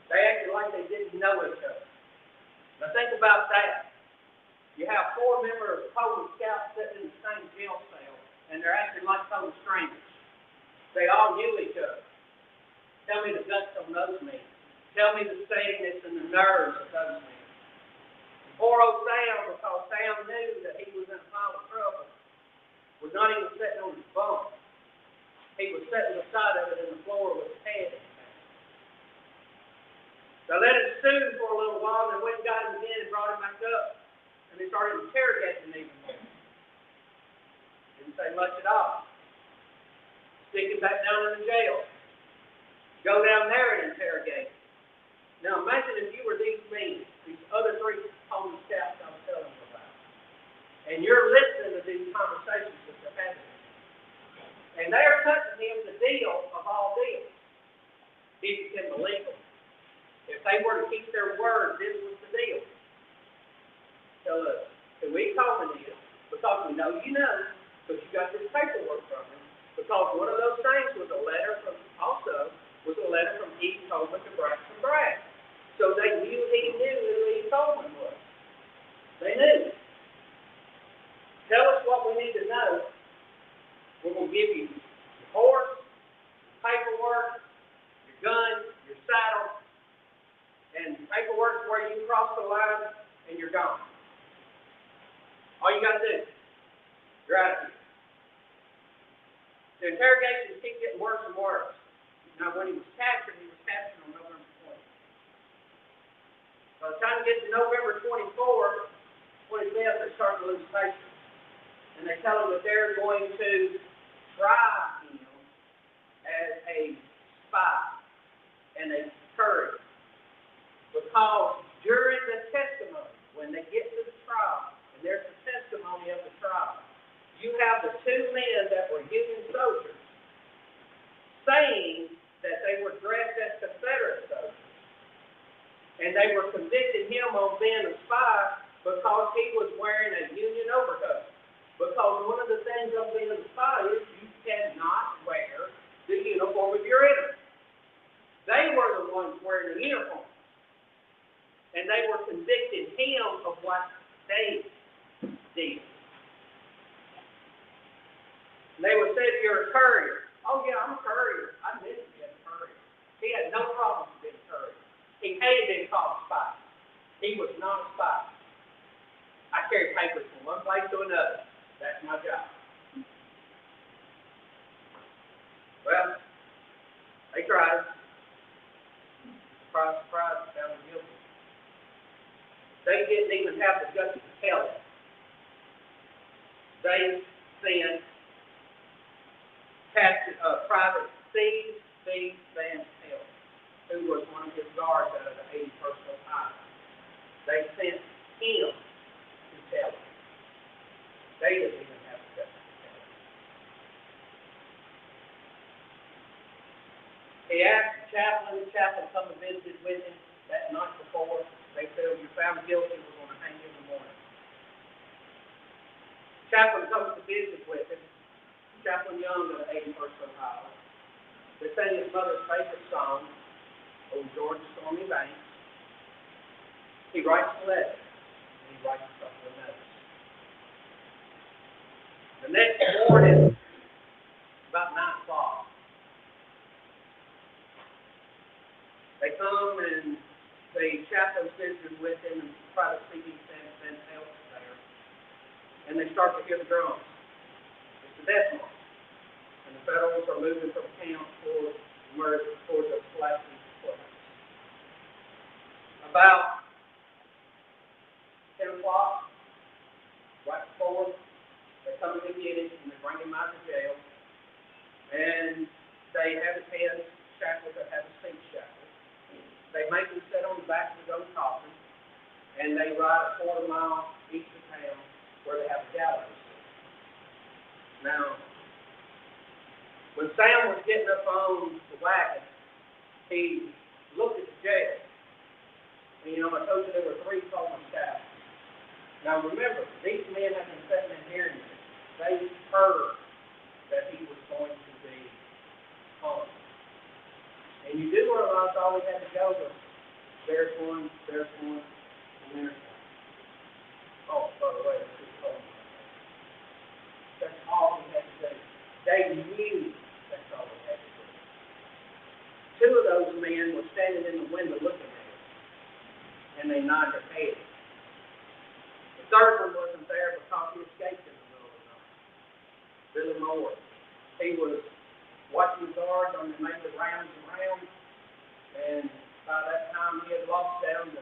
They acted like they didn't know each other. Now think about that. You have 4 members of Coleman Scouts sitting in the same jail cell, and they're acting like total strangers. They all knew each other. Tell me the guts on those men. Tell me the steadiness and the nerves of those men. Poor old Sam, because Sam knew that he was in a pile of trouble, was not even sitting on his bunk. He was sitting beside of it in the floor with his head in his hand. They let him stew for a little while, and they went and got him again and brought him back up. And they started interrogating him even more. Didn't say much at all. Stick him back down in the jail. Go down there and interrogate him. Now imagine if you were these men, these other 3 Coleman Scouts I was telling you about. And you're listening to these conversations that they're having. And they're cutting him the deal of all deals. If you can believe them. If they were to keep their word, this was the deal. Tell us who E. Coleman is, because we know you know, because you got this paperwork from him, because one of those things was a letter from E. Coleman to Braxton Bragg. So they knew he knew who E. Coleman was. They knew. Now, when he was captured on November 20th. By the time you get to November 24th, 25th, they start to lose patience. And they tell him that they're going to try him as a spy and a courier. Because during the testimony, when they get to the trial, and there's the testimony of the trial, you have the two men that were Union soldiers saying that they were dressed as Confederate soldiers. And they were convicting him on being a spy because he was wearing a Union overcoat. Because one of the things of being a spy is you cannot wear the uniform of your enemy. They were the ones wearing the uniform. And they were convicting him of what they did. And they would say, if you're a courier, oh yeah, I'm a courier. I admit to being a courier. He had no problem with being a courier. He hated being called a spy. He was not a spy. I carry papers from one place to another. That's my job. Well, they tried. Surprise, surprise, found him guilty. They didn't even have the guts to tell him. They sent Private C. Van Pelt, who was one of his guards out of the 81st Ohio. They sent him to tell him. They didn't even have the guts to tell him. He asked the chaplain come and visit with him that night before. They said, if you're found guilty, we're going to hang you in the morning. Chaplain comes to visit with him. Chaplain Young of the 81st Ohio. They sang his mother's favorite song, "Oh Georgia Stormy Banks." He writes a letter, and he writes a couple of notes. The next morning, about 9 o'clock, they come and the chaplain's visiting with him, and Private C.B. Van Pelt is there, and they start to hear the drums. It's the death march. And the Federals are moving from camp towards the Pulaski Courthouse. About 10 o'clock, right before, they come in and get him, and they bring him out of jail. And they have his hands shackled, they have his feet shackled. They make him sit on the back of his own coffin, and they ride a quarter-mile east of town where they have a gallows. Now, when Sam was getting up on the wagon, he looked at the jail. And, I told you there were 3 Coleman scouts. Now, remember, these men have been sitting in hearing this. They heard that he was going to be hung. And you do realize all he had to go was, there's one, and there's one. Oh, by the way, this is Coleman. That's all he had to do. They knew that's all they had to do. 2 of those men were standing in the window looking at him, and they nodded their head. The third one wasn't there because he escaped in the middle of the night. Billy Moore. He was watching the guards on the make the rounds and rounds, and by that time he had lost down to,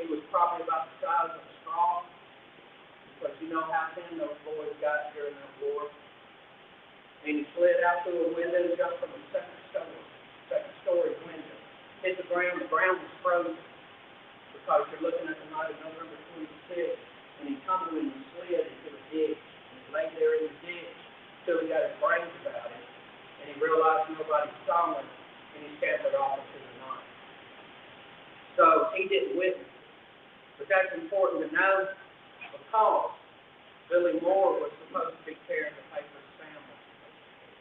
he was probably about the size of a straw, because you know how thin those boys got during that war. And he slid out through a window and jumped from a second-story window. Hit the ground was frozen, because you're looking at the night of November 26th, and he tumbled and slid into the ditch. And he lay there in the ditch till he got his brains about it, and he realized nobody saw him, and he scampered off into the night. So he didn't witness it. But that's important to know, because Billy Moore was supposed to be carrying the papers Sam was supposed to carry.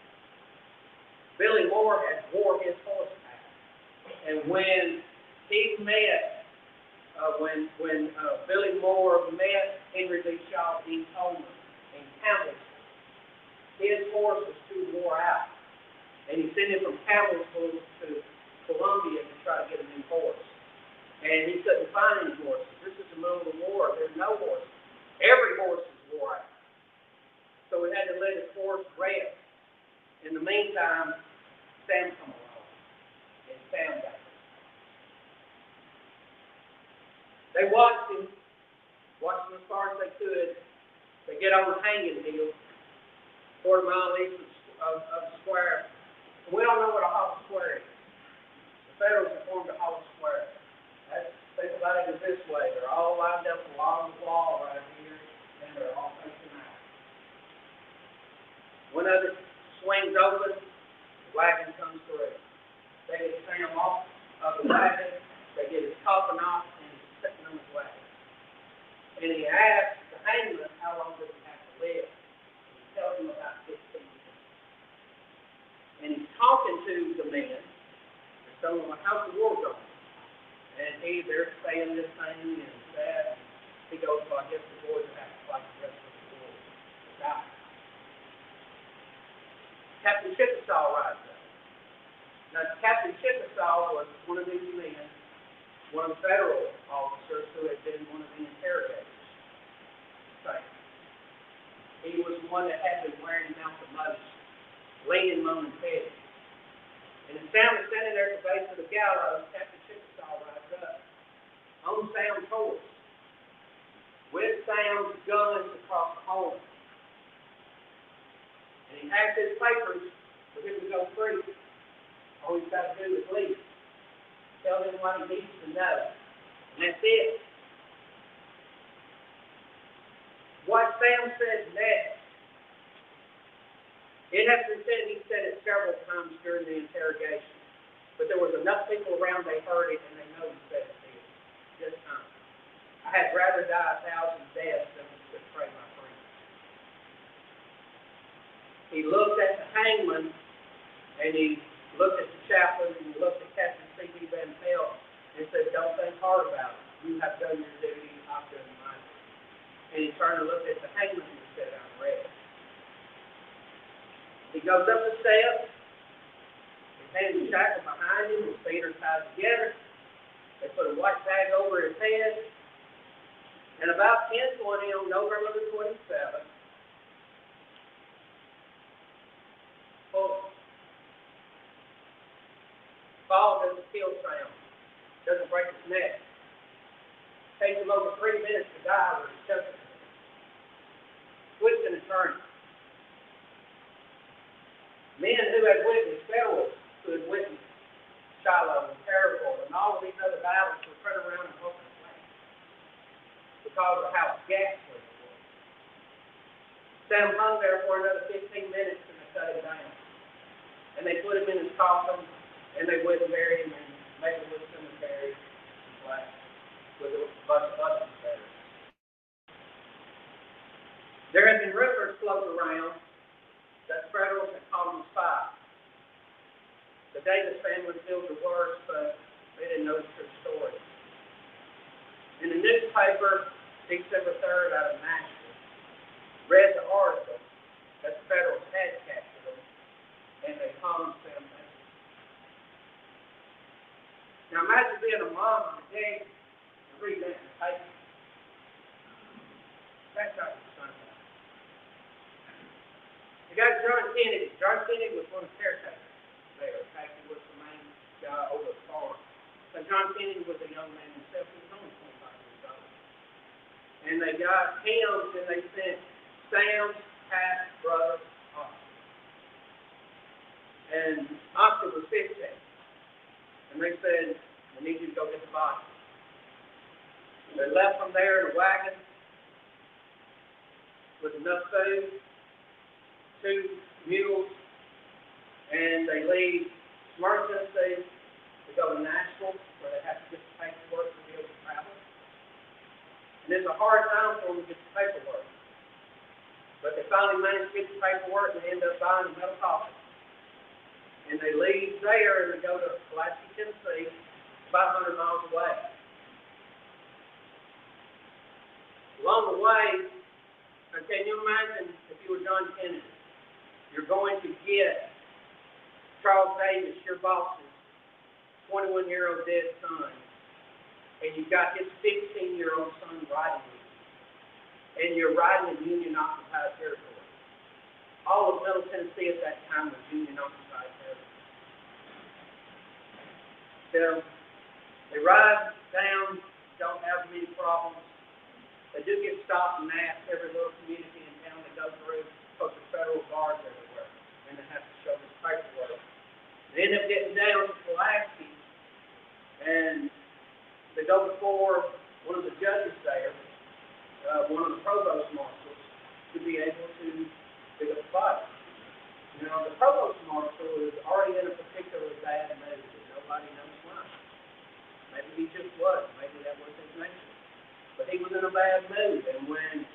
Billy Moore had wore his horse out. And when he met, when Billy Moore met Henry B. Shaw, D. Coleman in Campbellsville, his horse was too wore out. And he sent him from Campbellsville to Columbia to try to get a new horse. And he couldn't find any horses. This is the middle of the war. There's no horses. Every horse is wore out. So he had to let his horse rest. In the meantime, Sam come along. They watched him as far as they could. They get on the hanging hill, quarter mile east of the square. We don't know what a hollow square is. The Federals have formed a hollow square. Think about it this way. They're all lined up along the wall right here, and they're all facing out. One of it swings open, the wagon comes through. They get Sam off of the wagon, they get his coffin off, and he's sitting on his wagon. And he asks the hangman how long does he have to live. And he tells him about 15 years. And he's talking to the men, and some of them, how's the war going? And they're saying this thing and that. And he goes, well, I guess the boys will have to fight the rest of the war to die. Captain Chickasaw rides up. Now, Captain Chickasaw was one of these men, one of the federal officers who had been one of the interrogators. He was one that had been wearing him out the most, leaning on his head. And as Sam was standing there at the base of the gallows, Captain Chickasaw rides up on Sam's horse with Sam's guns across the horn. And he has his papers for him to go free. All he's got to do is leave. Tell him what he needs to know. And that's it. What Sam said next, it has been said, he said it several times during the interrogation. But there was enough people around, they heard it, and they know he said it this time. I had rather die 1,000 deaths than to betray my friends. He looked at the hangman, and he looked at the chaplain, and he looked at Captain C.B. Van Pelt, and said, don't think hard about it. You have done your duty, I've done mine. And he turned and looked at the hangman, and he said, I'm ready. He goes up the steps, his hands are shackled behind him, his feet are tied together. They put a white bag over his head. And about 10:20 on November the 27th, fall doesn't kill Sam, doesn't break his neck. Takes him over 3 minutes to die with his Jefferson. Twisting and turning. Men who had witnessed Federals, who had witnessed Shiloh and Terrible and all of these other battles were turning around and hoping to land because of how ghastly it was. Sam hung there for another 15 minutes and they shut him down. And they put him in his coffin and they wouldn't bury him in Maplewood Cemetery with a bunch of other Confederates. There have been rumors floating around that Federals had called him spy. The Davis family feels the worst, but they didn't know the true story. In the newspaper, December 3rd, out of Nashville, read the article that the Federals had captured him, and they called him Sam Banquet. Now imagine being a mom and a dad and reading that in the paper. That's not the son. You got John Kennedy. John Kennedy was one of the caretakers there. In fact, he was the main guy over the farm. But John Kennedy was a young man himself. He was only 25 years old. And they got him, and they sent Sam's half-brother, Oscar. And Oscar was 15. And they said, we need you to go get the body. They left him there in a wagon with enough food, 2 mules, and they leave Smyrna, Tennessee to go to Nashville, where they have to get the paperwork to be able to travel. And it's a hard time for them to get the paperwork. But they finally manage to get the paperwork and they end up buying a metal coffin. And they leave there and they go to Pulaski, Tennessee, about 100 miles away. Along the way, can you imagine if you were John Kennedy? You're going to get Charles Davis, your boss's 21-year-old dead son, and you've got his 15-year-old son riding with you, and you're riding in Union-occupied territory. All of Middle Tennessee at that time was Union-occupied territory. So they ride down don't have many problems. They do get stopped and asked every little community in town they go through because there's federal guards everywhere, and they have to show this paperwork. They end up getting down to Pulaski, and they go before one of the judges there, one of the provost marshals, to be able to pick up the body. Now, the provost marshal is already in a particularly bad mood, and nobody knows why. Maybe he just was. Maybe that was his nature. But he was in a bad mood, and when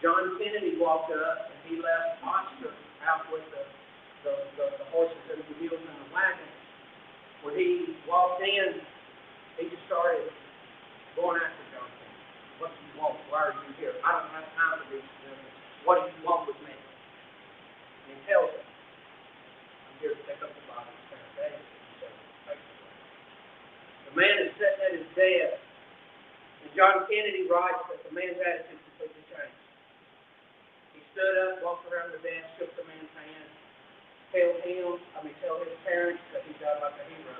John Kennedy walked up and he left Oscar out with the horses and the mules in the wagon, when he walked in, he just started going after John Kennedy. What do you want? Why are you here? I don't have time for these things. What do you want with me? And he tells him, I'm here to pick up the body of Senator Davis. The man is sitting at his desk, and John Kennedy writes that the man's attitude completely changed. He stood up, walked around the desk, shook the man's hand, tell his parents that he died like a hero.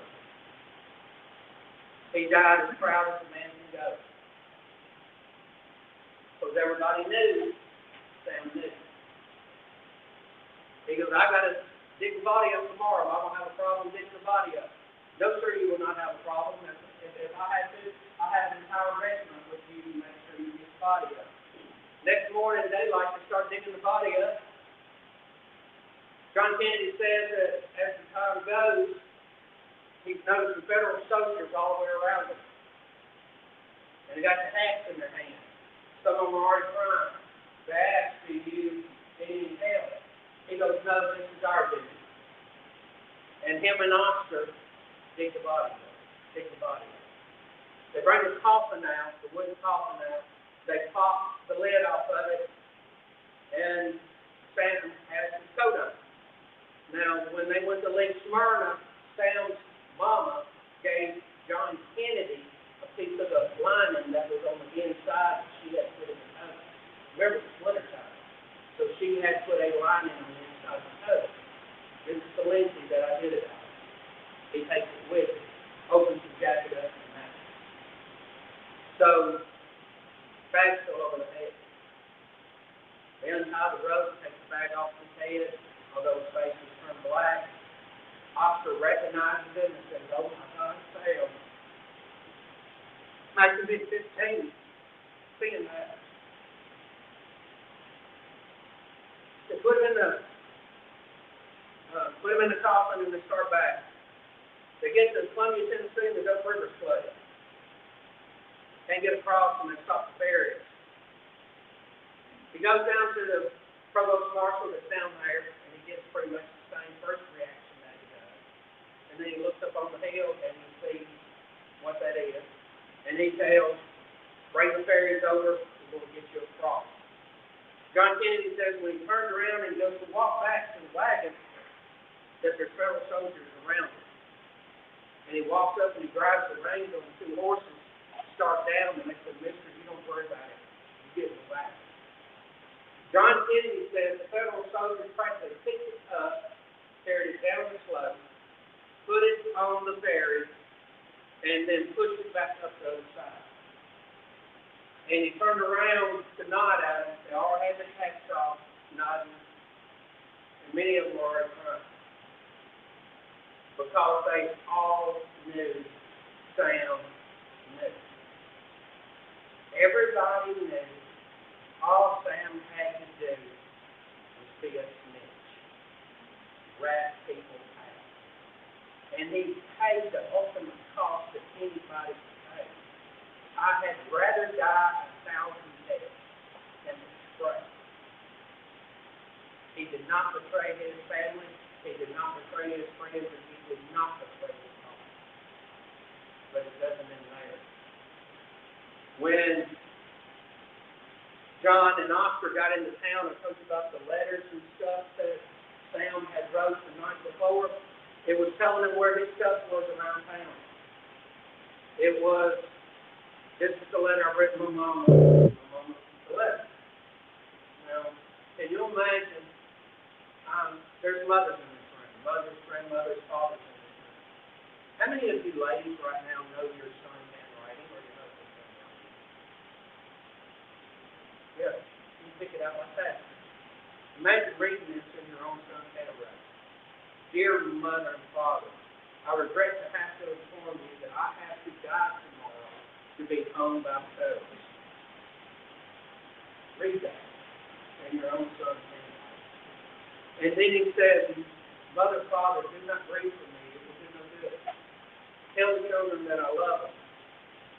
He died as proud as a man can go. Because everybody knew, Sam knew. He goes, I got to dig the body up tomorrow. I don't have a problem digging the body up. No, sir, you will not have a problem. If I had to, I have an entire regiment with you to make sure you get the body up. Next morning, daylight, they start digging the body up. John Kennedy says that as the time goes, he noticed the federal soldiers all the way around him. And they got the hats in their hands. Some of them are already crying. They ask, do you need any help? He goes, no, this is our duty. And him and Oscar dig the body up. Dig the body up. They bring the coffin out, the wooden coffin out. They pop the lid off of it. And Sam has his coat on. Now, when they went to leave Smyrna, Sam's mama gave John Kennedy a piece of the lining that was on the inside that she had put in the coat. Remember, it's wintertime. So she had put a lining on the inside of the coat. This is the Lindsay that I did it on. He takes it with him, opens the jacket up, and that. So, bag's still over the head. They untie the rope, take the bag off his head, although his face was turned black. Oscar recognizes him and says, oh my God, Sam. I can be 15, seeing that. They put him in the coffin and they start back. They get to Columbia, Tennessee, and the Dope River's flooded. Can't get across, and they stop the ferries. He goes down to the provost marshal that's down there, and he gets pretty much the same first reaction that he does. And then he looks up on the hill, and he sees what that is. And he tells, bring the ferries over, we're going to get you across. John Kennedy says when he turns around and goes to walk back to the wagon, that there's federal soldiers around him. And he walks up and he drives the reins on the two horses, start down, and they said, mister, you don't worry about it. You get the wagon. John Kennedy says the federal soldiers practically picked it up, carried it down the slope, put it on the ferry, and then pushed it back up the other side. And he turned around to nod at them. They all had their hats off, nodding. And many of them were already crying. Because they all knew Sam knew. Everybody knew all Sam had to do was be a snitch. Rat people out. And he paid the ultimate cost that anybody could pay. I had rather die 1,000 deaths than betray. He did not betray his family. He did not betray his friends, and he did not betray his home. But it doesn't end there. When John and Oscar got into town and talked about the letters and stuff that Sam had wrote the night before, it was telling him where his stuff was around town. It was, this is the letter I've written to my mama. My mama sent the letter. Now, can you imagine, there's mothers in this room, mothers, grandmothers, fathers in this room. How many of you ladies right now know your son's handwriting or your husband's handwriting? Imagine reading this in your own son's handwriting. Dear mother and father, I regret to have to inform you that I have to die tomorrow to be home by myself. Read that in your own son's handwriting. And then he says, Mother, Father, do not grieve for me. It will do no good. Tell the children that I love them.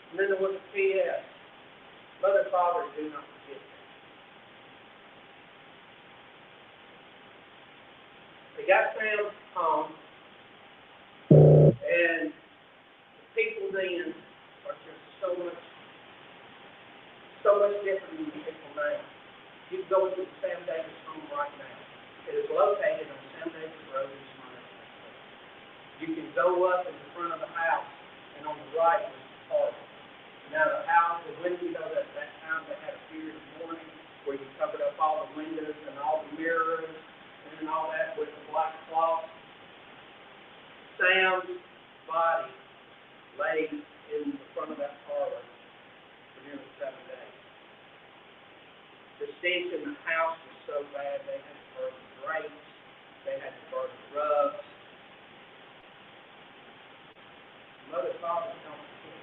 And then there was a P.S. Mother, Father, do not forget me. They got Sam home, and the people then are just so much different than the people now. You can go into the Sam Davis home right now. It is located on Sam Davis Road in Smyrna. You can go up in the front of the house, and on the right is the park. Now the house, the windows at that time, they had a period of mourning where you covered up all the windows and all the mirrors and all that with the black cloth. Sam's body laid in the front of that parlor for nearly 7 days. The stench in the house was so bad they had to burn the drapes, they had to burn the rugs. Mother, Father, don't forget.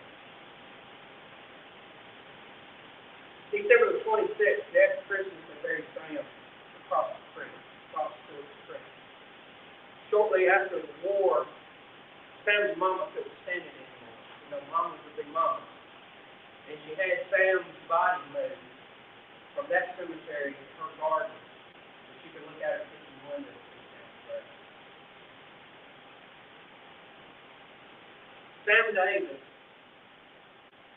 December the 26th, after Christmas, they buried Sam across the creek, across the creek. Shortly after the war, Sam's mama couldn't stand it anymore. You know, mamas would be mamas. And she had Sam's body moved from that cemetery to her garden, so she could look out her kitchen window and see Sam's grave. Sam Davis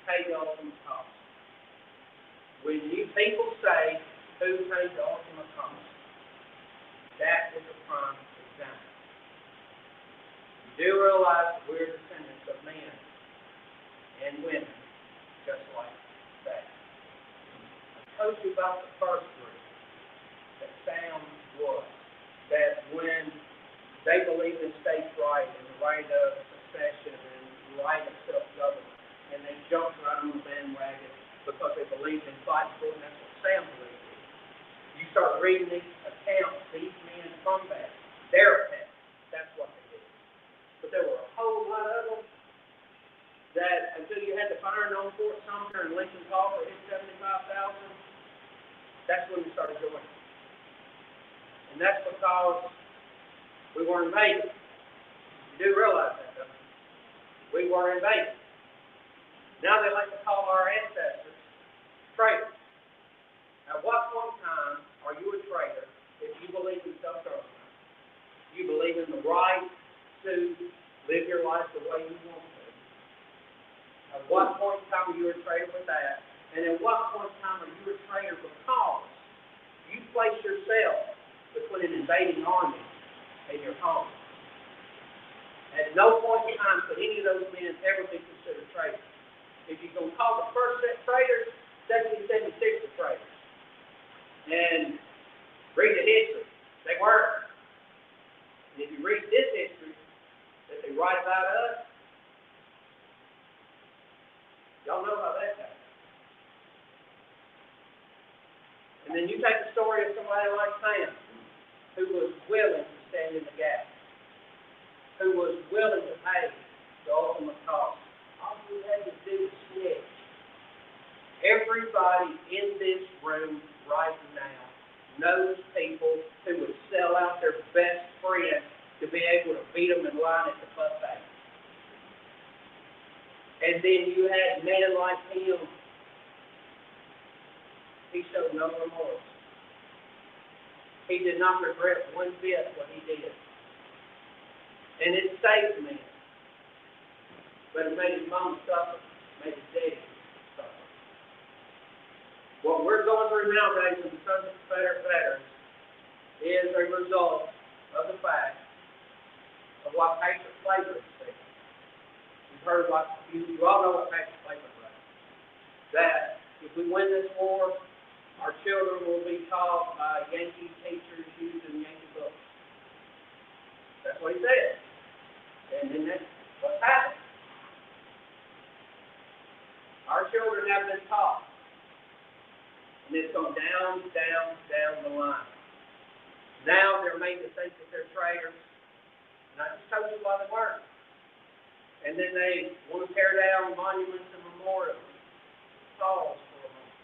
paid the ultimate cost. When you people say, who paid the ultimate cost, that is a prime example. You do realize that we're descendants of men and women just like that. I told you about the first group that Sam was, that when they believed in states' right and the right of succession and the right of self-government, and they jumped right on the bandwagon because they believed in fighting for it, and that's what Sam believed in. You start reading these accounts, these men from that, their accounts, that's what they did. But there were a whole lot of them that until you had the firing on Fort Sumter and Lincoln Hall for his 75,000, that's when we started joining. And that's because we were invaded. You do realize that, don't you? We were invaded. Now they like to call our ancestors traitors. At what point in time are you a traitor if you believe in self-government? You believe in the right to live your life the way you want to. At what point in time are you a traitor with that? And at what point in time are you a traitor because you place yourself between an invading army and your home? At no point in time could any of those men ever be considered traitors. If you're going to call the first set traitors, 1776 were traitors. And read the history. They were. And if you read this history that they write about us, y'all know how that happened. And then you take the story of somebody like Sam, who was willing to stand in the gap, who was willing to pay the ultimate cost. All you had to do was snitch. Everybody in this room right now knows people who would sell out their best friend to be able to beat them in line at the buffet. And then you had men like him. He showed no remorse. He did not regret one bit what he did. And it saved me. But it made his mom suffer, made his daddy suffer. What we're going through nowadays in the Sons of Confederate Veterans is a result of the fact of what patriot slavery is. You've heard what, you all know what patriot slavery is. That if we win this war, our children will be taught by Yankee teachers using Yankee books. That's what he said. And then that's what's happened. Our children have been taught. And it's gone down, down, down the line. Now they're made to think that they're traitors. And I just told you why they weren't. And then they want to tear down monuments and memorials. Pause for a moment.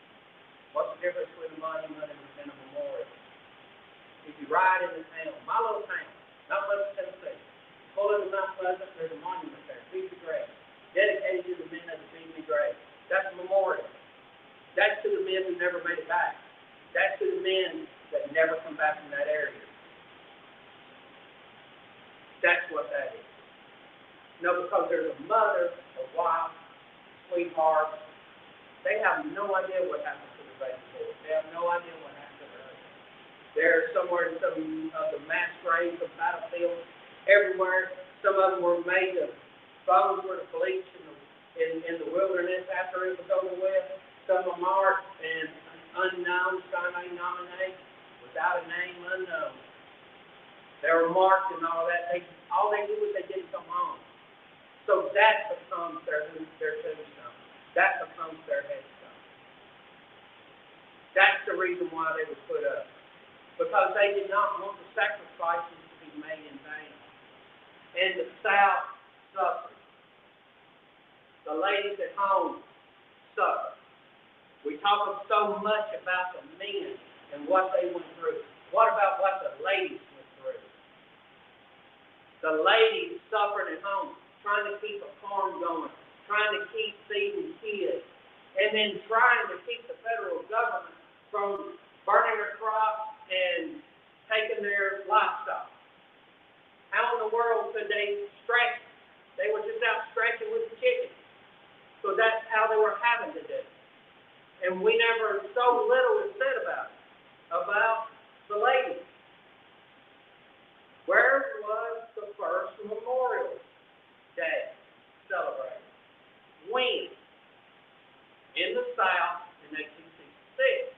What's the difference between a monument and a memorial? If you ride in the town, my little town, Mount Pleasant, Tennessee, pull into Mount Pleasant, there's a monument there, Beebe Grave, dedicated to the men of the Beebe Grave. That's a memorial. That's to the men who never made it back. That's to the men that never come back from that area. That's what that is. No, because there's a mother, a wife, sweetheart. They have no idea what happened to the baby boy. They have no idea what happened to their husband. They're somewhere in some of the mass graves of battlefields everywhere. Some of them were made of bones were bleached in the wilderness after it was over with. Some of them are and unknown, sine nominate, without a name, unknown. They were marked and all that. All they do is they didn't come home. So that becomes their tombstone. That becomes their headstone. That's the reason why they were put up. Because they did not want the sacrifices to be made in vain. And the South suffered. The ladies at home suffered. We talk so much about the men and what they went through. What about what the ladies went through? The ladies suffered at home, trying to keep a farm going, trying to keep feeding kids, and then trying to keep the federal government from burning their crops and taking their livestock. How in the world could they scratch? They were just out scratching with the chickens. So that's how they were having to do. And we never, so little is said about the ladies. Where was the first Memorial Day celebrated? When? In the South in 1866.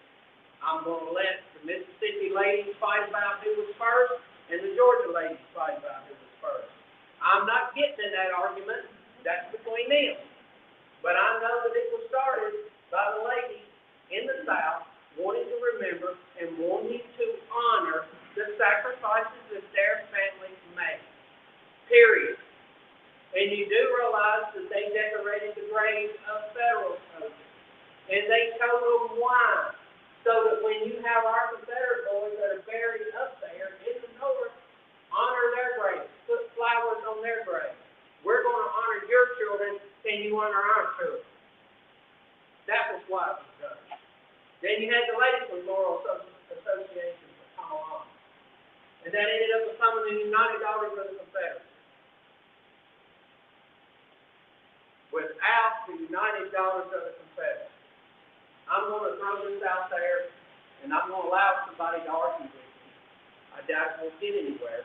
I'm going to let the Mississippi ladies fight about who was first, and the Georgia ladies fight about who was first. I'm not getting in that argument. That's between them. But I know that it was started by the ladies in the South wanting to remember and wanting to honor the sacrifices that their families made. Period. And you do realize that they decorated the graves of federal soldiers. And they told them why. So that when you have our Confederate boys that are buried up there in the north, honor their graves, put flowers on their graves. We're going to honor your children, and you honor our children. That was why it was done. Then you had the Ladies' Memorial Association come along. And that ended up becoming the United Daughters of the Confederacy. Without the United Daughters of the Confederacy, I'm going to throw this out there, and I'm going to allow somebody to argue with me. I doubt it won't get anywhere,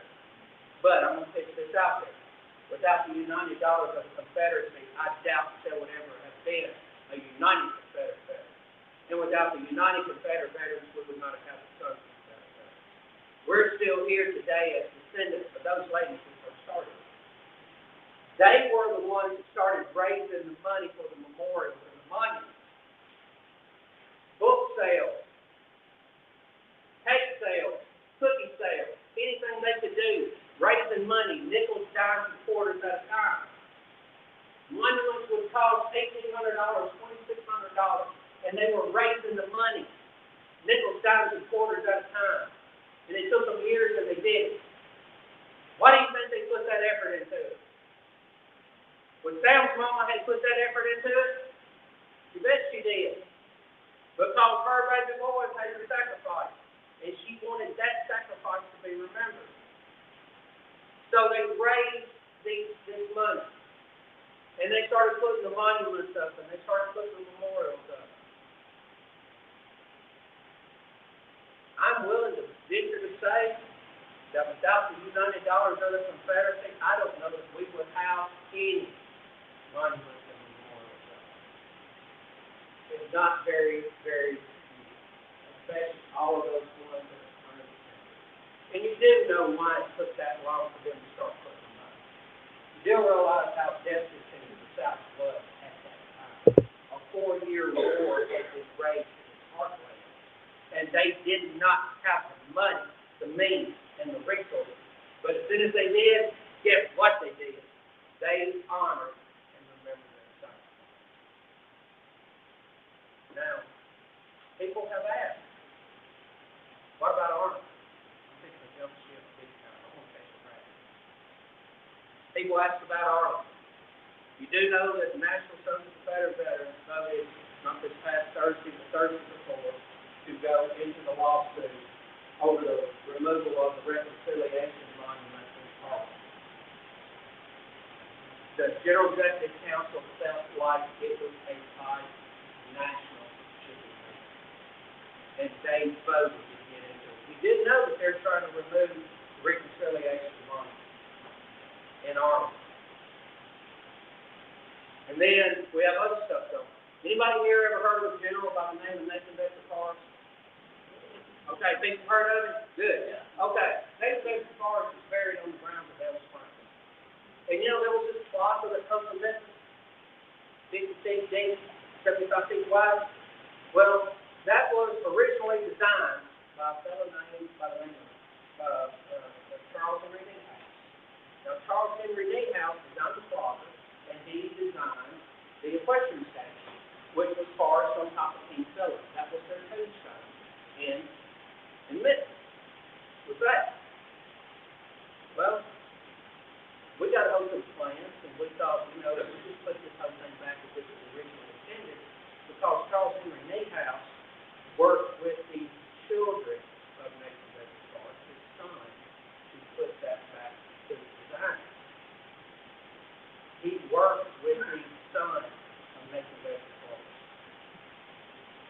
but I'm going to pitch this out there. Without the United Daughters of the Confederacy, I doubt there would ever have been a United Confederate veteran. And without the United Confederate veterans, we would not have had the Sons of Confederate veterans. We're still here today as descendants of those ladies who first started. They were the ones that started raising the money for the memorials and the monuments. Book sales, cake sales, cookie sales, anything they could do, raising money, nickels, dimes, and quarters at a time. Monuments would cost $1,800, $2,600, and they were raising the money, nickels, dimes, and quarters at a time. And it took them years, and they did it. Why do you think they put that effort into it? When Sam's mama had put that effort into it, you bet she did. Because her baby boys had to sacrifice, and she wanted that sacrifice to be remembered. So they raised this money, and they started putting the monuments up, and they started putting the memorials up. I'm willing to venture to say that without the United Daughters of the Confederacy, I don't know if we would have any monuments and memorials up. It's not very, very few, especially all of those ones that are under the center. And you do know why it took that long for them to start putting them up. You do realize how destitute the South was at that time. A 4-year war had been raged in its heartland, and they did not have the money to the means, and the resources. But as soon as they did, guess what they did? They honored and remembered their son. Now, people have asked, what about Arnold? I'm thinking of jump ship big time. I want to take a break. People ask about Arnold. You do know that the National Sons of Confederate Veterans voted not this past Thursday, but Thursday before, to go into the lawsuit over the removal of the reconciliation monument in Parliament. The General Executive Council felt like it was a high national shipping matter, and they voted to get into it. We did know that they're trying to remove the reconciliation monument in Arnold. And then we have other stuff going. Anybody here ever heard of a general by the name of Nathan Bedford Forrest? Okay, people heard of him? Good. Okay, Nathan Bedford Forrest was buried on the grounds of Ellis Franklin. And you know, there was this plaza that comes from Memphis, 50 feet deep, 75 feet wide. Well, that was originally designed by a fellow named by the name of Charles Henry Niehaus. Now, Charles Henry Niehaus designed the plaza, and he designed the equestrian statue, which was Forrest on top of King Philip. That was their tombstone in Memphis. What's that? Well, we got a host of plans, and we thought, you know, that we just put this whole thing back as it was originally intended, because Charles Henry Niehaus worked with the children of Nathan Bedford Forrest, his son, to put that back to the design. He worked with the son of Nathan Bedford Forrest.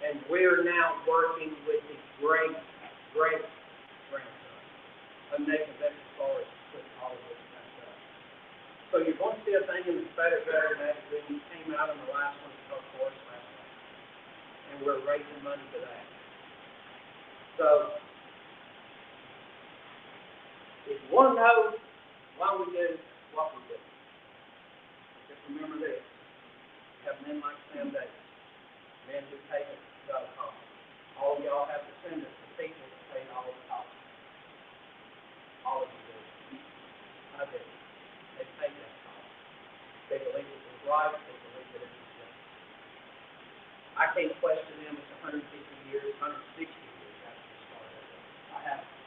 And we're now working with the great-great-grandson of Nathan Bedford Forrest to put all of this back up. So you're going to see a thing in the Confederate Veteran magazine came out on the last one called Forrest last night. And we're raising money for that. So, if you want to know why we do what we do, just remember this. We have men like Sam Davis, men who take it without a cost. All of y'all have to send it to people to pay all the costs. All of you do. I do. They pay that cost. They believe it was right. They believe that it was just. I can't question them. It's 150 years, 160 years after we started.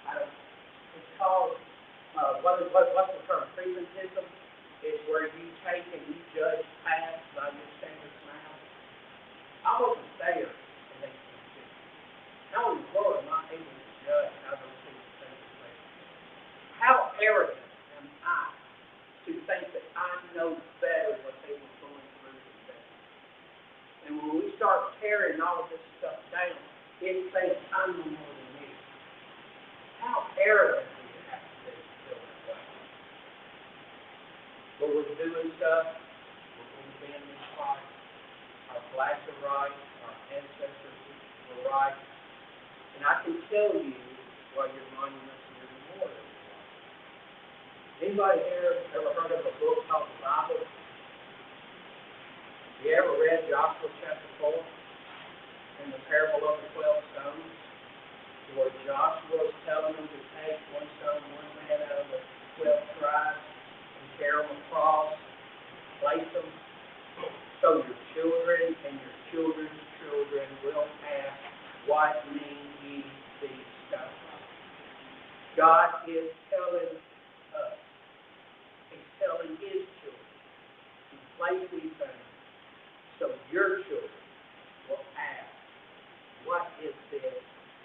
I don't. It's called, what's the term? Presentism. Is where you take and you judge past by your standards now. I wasn't there in 1850. How in the world am I able to judge how those people think it's there? How arrogant am I to think that I know better what they were going through than them? And when we start tearing all of this stuff down, it thinks I know more than me. How arrogant do you have to be to feel that way? But we're doing stuff, we're going to be in this fight. Our flags are right, our ancestors were right. And I can tell you why your monuments and your memorials are right. Anybody here ever heard of a book called the Bible? You ever read Joshua chapter 4 and the parable of the 12 stones? Where Joshua is telling them to take one stone, one man out of the 12 tribes, carry them across, place them, so your children and your children's children will ask, what mean ye these stones? God is telling us, He's telling His children to place these things so your children will ask, what is this?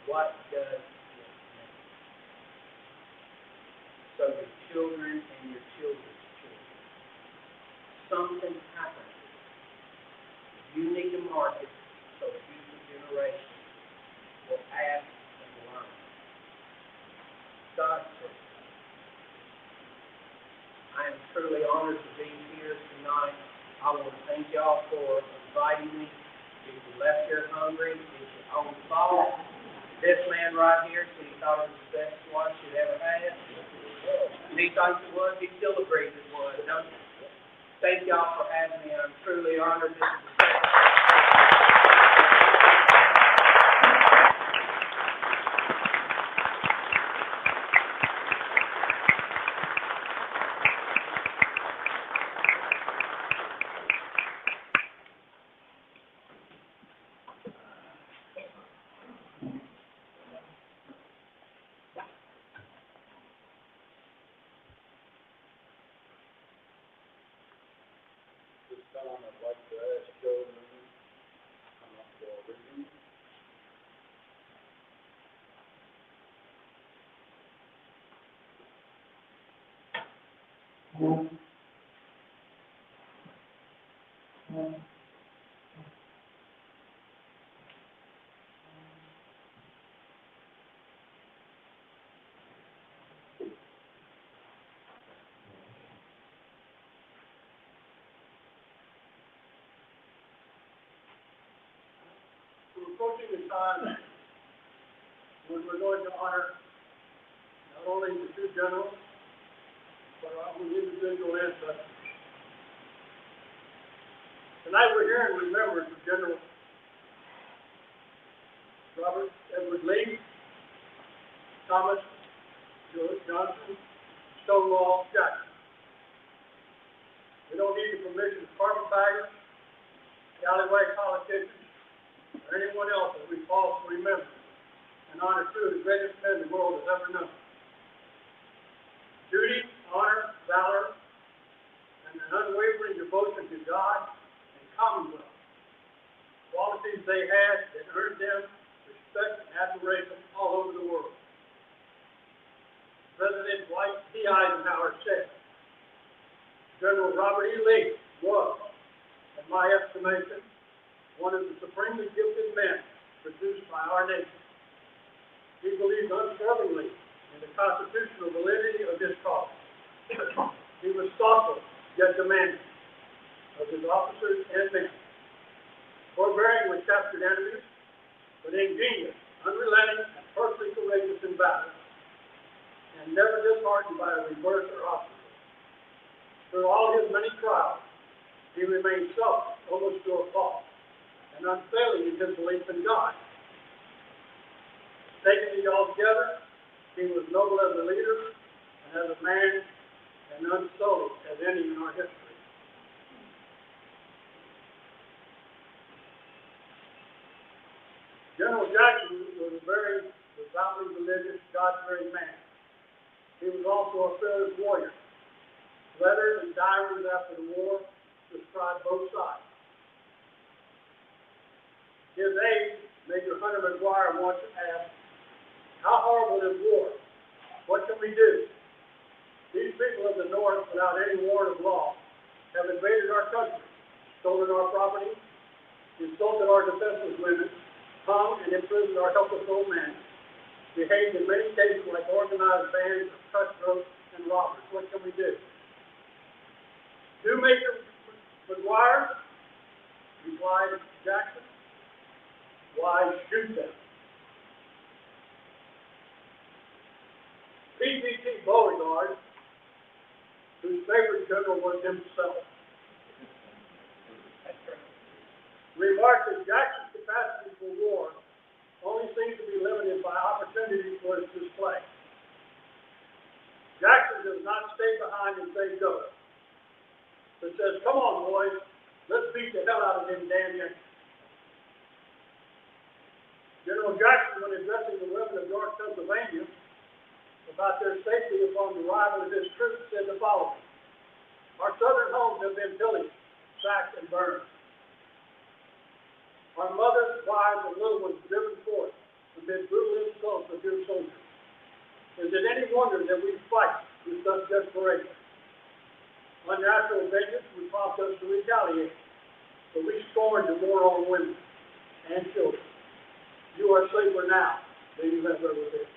What does it mean? So your children and your children's something happened. You need to mark it so future generations will ask and learn. God's truth. I am truly honored to be here tonight. I want to thank y'all for inviting me. If you left here hungry, if you own thought, this man right here said he thought it was the best lunch you'd ever had. And he thought it was. He still agrees it was, don't you? Thank y'all for having me. I'm truly honored. This is the second. time, I'd like to ask Joe to come up for a reading. We're approaching the time when we're going to honor not only the two generals, but our own individual ancestors. Tonight we're here in remembrance of General Robert Edward Lee, Thomas Johnson, Stonewall Jackson. We don't need the permission of carpetbaggers, alleyway politicians, or anyone else that we pause to remember and honor two of the greatest men the world has ever known. Duty, honor, valor, and an unwavering devotion to God and Commonwealth. Qualities they had that earned them respect and admiration all over the world. President Dwight D. Eisenhower said, General Robert E. Lee was, in my estimation, one of the supremely gifted men produced by our nation. He believed unswervingly in the constitutional validity of this cause. He was thoughtful, yet demanding of his officers and men, forbearing with captured enemies, but ingenious, unrelenting, and personally courageous in battle, and never disheartened by a reverse or obstacle. Through all his many trials, he remained selfless, almost to a fault, and unfailing in his belief in God. Taking it all together, he was noble as a leader, and as a man, and unsullied as any in our history. General Jackson was a very devoutly religious, God-fearing man. He was also a fearless warrior. Letters and diaries after the war describe both sides. His aide, Major Hunter McGuire, once asked, "How horrible is war? What can we do? These people of the North, without any warrant of law, have invaded our country, stolen our property, insulted our defenseless women, hung and imprisoned our helpless old men, behaved in many cases like organized bands of cutthroats and robbers. What can we do?" "Do, Major McGuire," replied Jackson, "why, shoot them." P.G.T. Beauregard, whose favorite general was himself, remarked that Jackson's capacity for war only seems to be limited by opportunity for its display. Jackson does not stay behind and say go, but says, "Come on, boys, let's beat the hell out of them damn Yankees." General Jackson, when addressing the women of York, Pennsylvania, about their safety upon the arrival of his troops, said the following: "Our southern homes have been pillaged, sacked, and burned. Our mothers, wives, and little ones driven forth amid brutal insults of your soldiers. Is it any wonder that we fight with such desperation? Unnatural vengeance would prompt us to retaliate, but we scorn to war on women and children. You are safer now than you have ever been."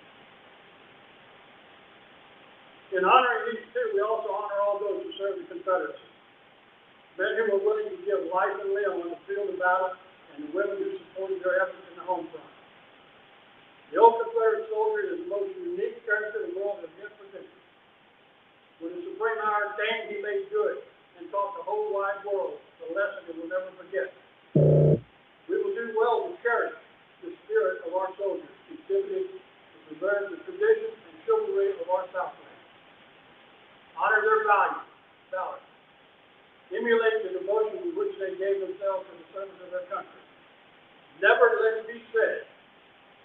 In honoring these two, we also honor all those who served the Confederacy. Men who were willing to give life and limb on the field of battle, and the women who supported their efforts in the home front. The old Confederate soldier is the most unique character the world has yet produced. When the Supreme Iron came, he made good and taught the whole wide world the lesson it will never forget. We will do well to cherish the spirit of our soldiers, exhibited to preserve the traditions and chivalry of our Southland. Honor their valor. Emulate the devotion with which they gave themselves to the service of their country. Never let it be said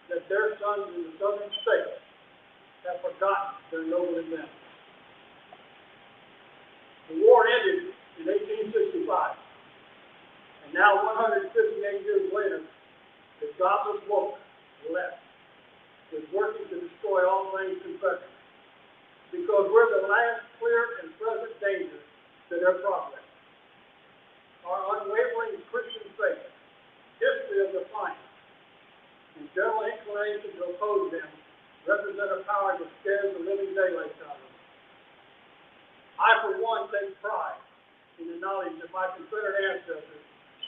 that their sons in the southern states have forgotten their noble events. The war ended in 1865, unwavering Christian faith, history of defiance, and general inclination to oppose them represent a power that scares the living daylights out of them. I, for one, take pride in the knowledge that my Confederate ancestors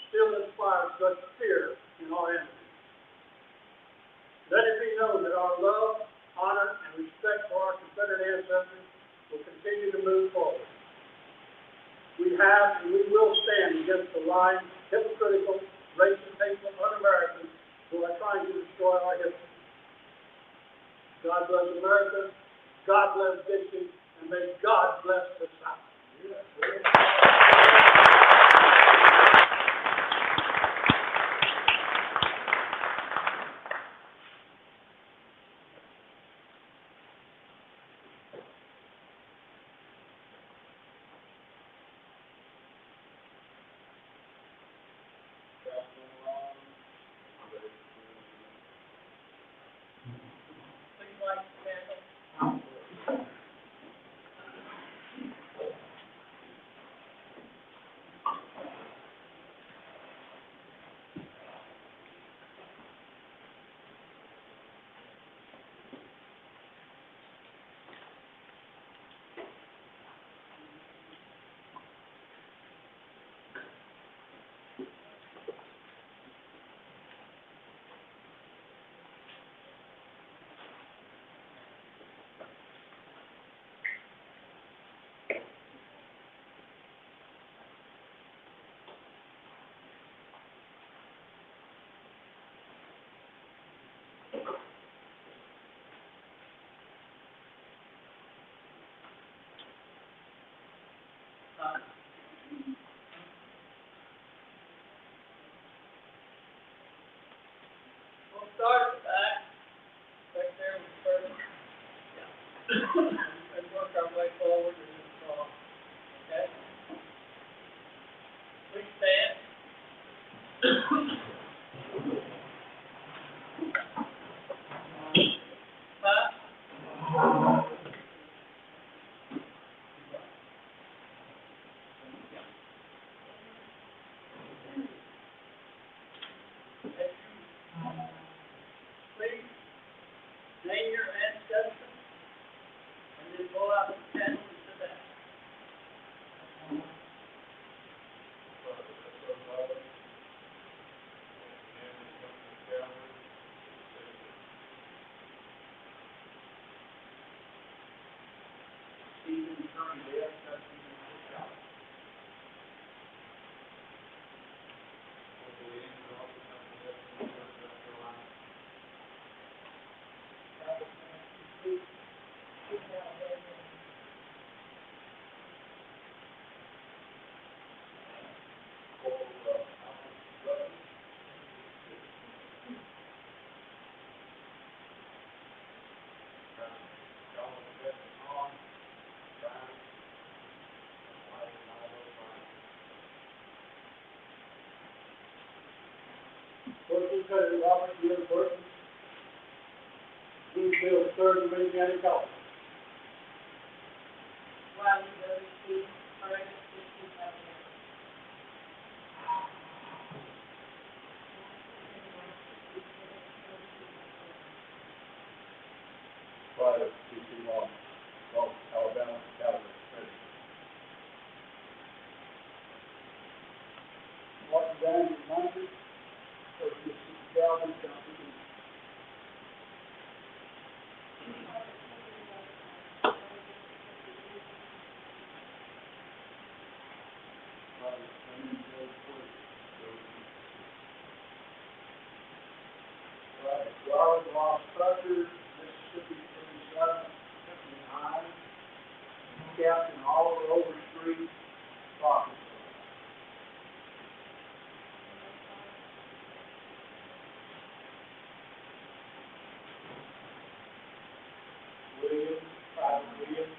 still inspire such fear in our enemies. Let it be known that our love, honor, and respect for our Confederate ancestors will continue to move forward. We have and we will stand against the lying, hypocritical, racist, hateful un-Americans who are trying to destroy our history. God bless America, God bless Dixie, and may God bless the South. We'll start back there with first, and work our way forward in this song. Okay? Please stand. Please name your ancestor and then go out and stand to that. Stephen Curry, the ancestors of the South. Person President Robert Jefferson, Bluefield, 3rd Division County College. Pride of C.C. Long, Alabama, Calvary. Martin Daniel Minded, Calvin, Robert Lost Tucker, Mississippi 37, Tiffany Hines, Captain Oliver Overstreet, Fox. Williams, Private Williams.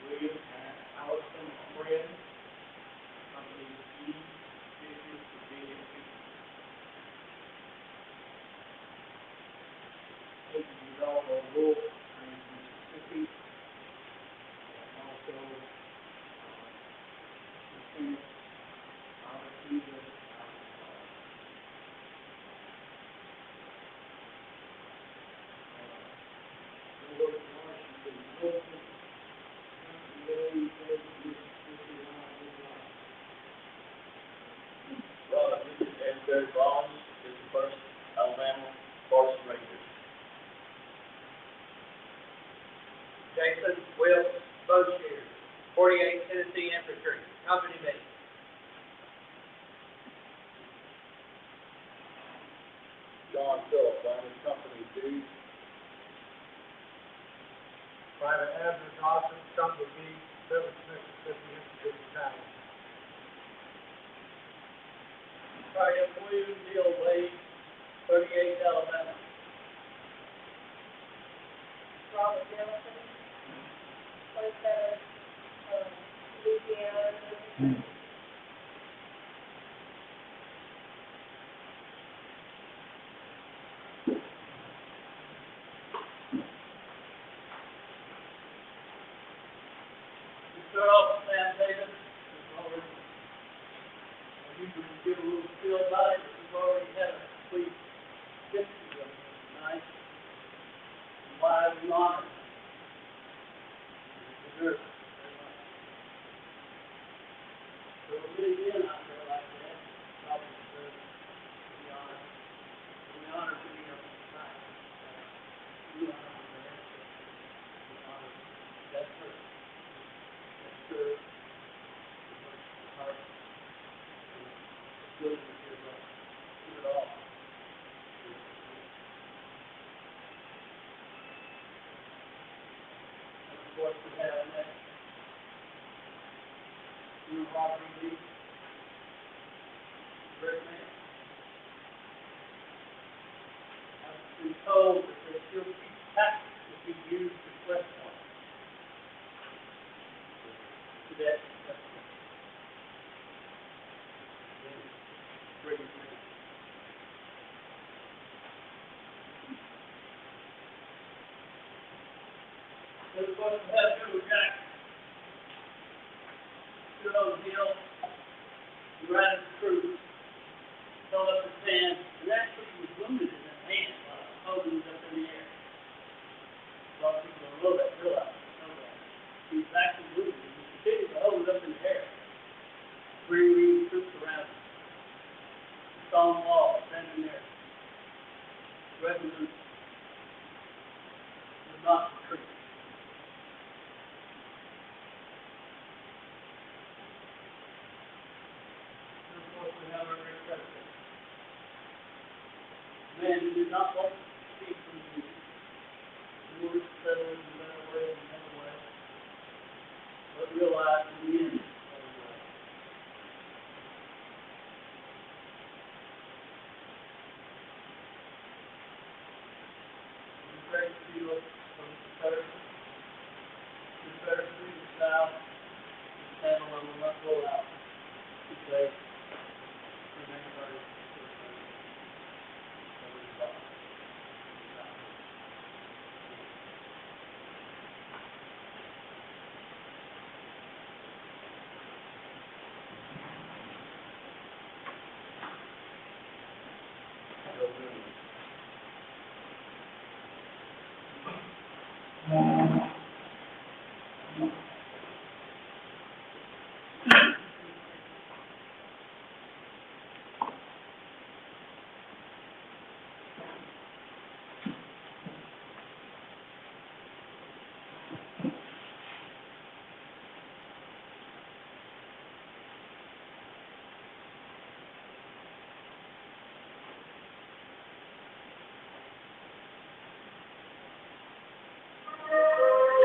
Williams and Allison Friend from the Wolf in Mississippi, and also Lieutenant Robert Cleveland out of George Washington, Wilson, Mississippi, Robert and Barry Bonds is the first Alabama Force Ranger. Jason Wilkes Boshier, 48th Tennessee Infantry, Company B. John Phillips, Army Company D. Private Abner Dawson, Company B, 7th Mississippi Infantry Battalion. Private William Neal Wade, 38th Alabama. Robert Jefferson, 27th, Louisiana. We start off with Sam Davis. We've already, I usually give a little feel about it, but we've already had a complete history of it tonight. And why we honor him. He deserves it very much. So a little in out there like that, probably deserves to be honored. And we honor many of them tonight. We honor the rest of them. We honor that person. Good, heart, good to give it all. And of course, we have next, Robert E. Lee, great man. I've been told that they still keep tactics that we use to West Point. That great man. Then of course we have General Jackson. Stood on the hill, he ran his troops, held up his hand, and actually he was wounded in his hand while holding it up in the air. A lot of people don't know that, realize that. He was actually wounded. He was hold it up in the air. Bringing troops around him. Stone wall, standing there. Regiment would not retreat. And of course, we have our great president. Man who did not want to speak from the music. The words settled in a better way than another way. But realize in the end, the great field of the Confederacy. The Confederacy is now the channel and will not go out to say, from anybody to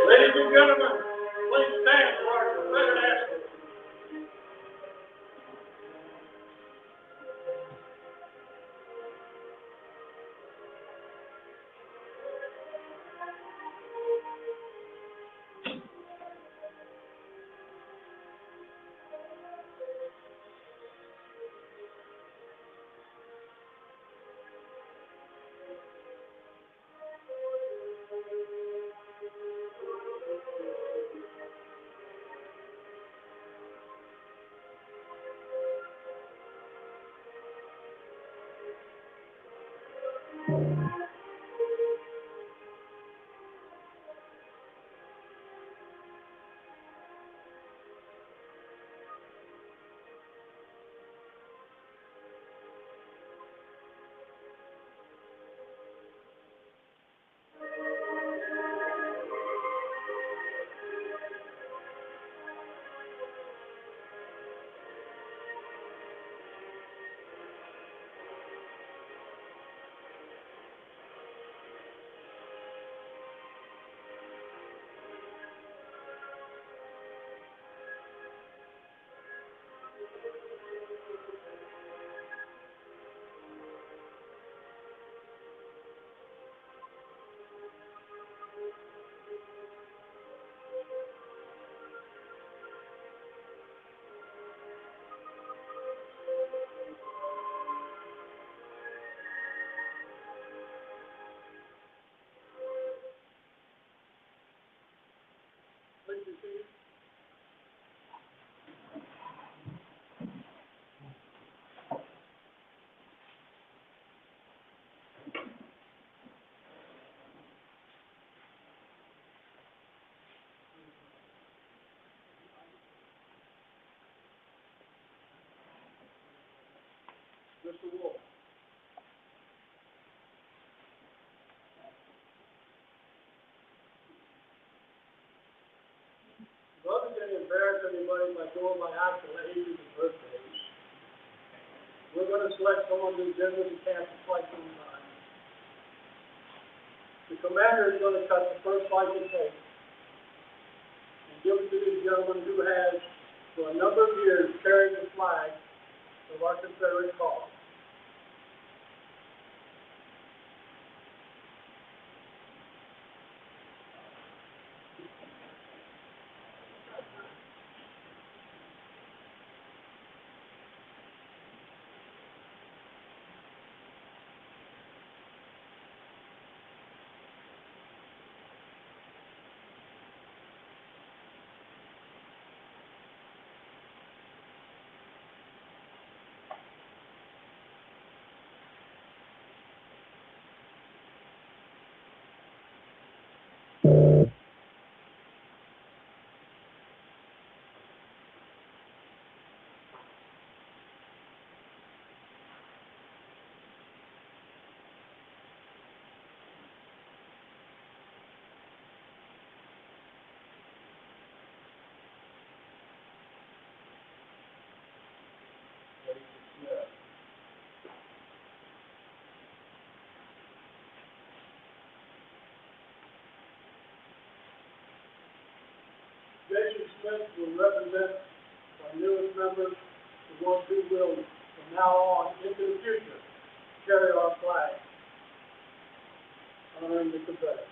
Ladies and gentlemen, please stand for our Confederate anthem. Mr. Wolf. Rather than embarrass anybody by going by actual ages and birthdays, we're going to select someone who's been with the camp for quite some time. The commander is going to cut the first slice of cake and give it to this gentleman who has, for a number of years, carried the flag of our Confederate cause. Jason Smith will represent our newest members, the ones who will, from now on, into the future, carry our flag, honoring the Confederacy.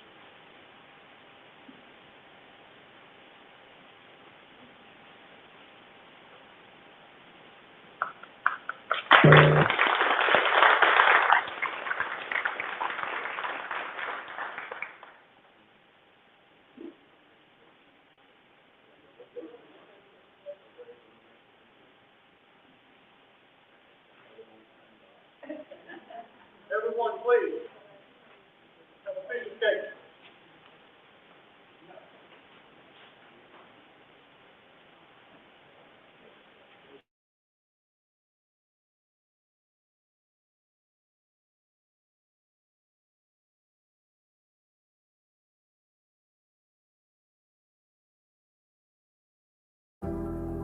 Everyone, please, have a piece of cake.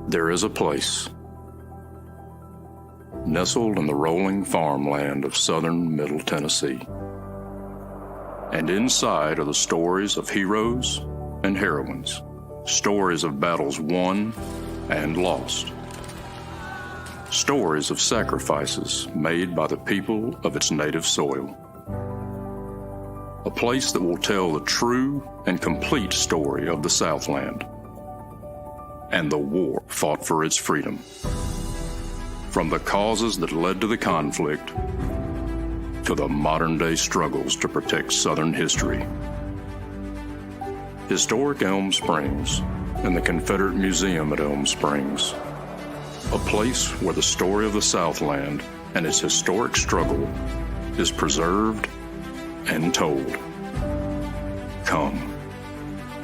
There is a place, nestled in the rolling farmland of southern Middle Tennessee. And inside are the stories of heroes and heroines, stories of battles won and lost, stories of sacrifices made by the people of its native soil. A place that will tell the true and complete story of the Southland and the war fought for its freedom. From the causes that led to the conflict to the modern-day struggles to protect Southern history. Historic Elm Springs and the Confederate Museum at Elm Springs, a place where the story of the Southland and its historic struggle is preserved and told. Come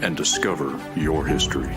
and discover your history.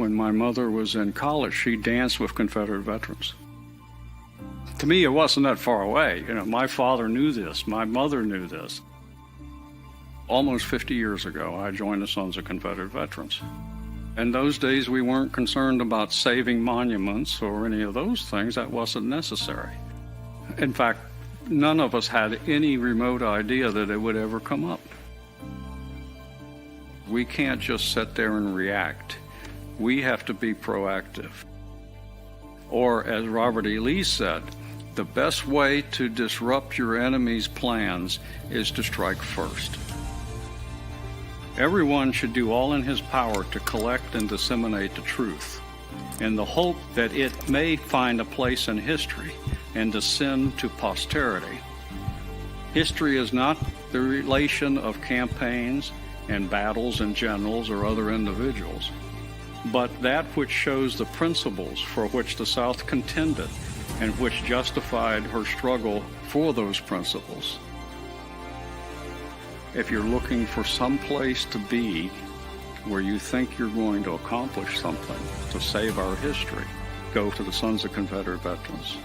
when my mother was in college, she danced with Confederate veterans. To me, it wasn't that far away. My father knew this. My mother knew this. Almost 50 years ago, I joined the Sons of Confederate Veterans. In those days, we weren't concerned about saving monuments or any of those things. That wasn't necessary. In fact, none of us had any remote idea that it would ever come up. We can't just sit there and react. We have to be proactive. Or, as Robert E. Lee said, the best way to disrupt your enemy's plans is to strike first. Everyone should do all in his power to collect and disseminate the truth, in the hope that it may find a place in history and descend to posterity. History is not the relation of campaigns and battles and generals or other individuals, but that which shows the principles for which the South contended and which justified her struggle for those principles. If you're looking for some place to be where you think you're going to accomplish something to save our history, go to the Sons of Confederate Veterans.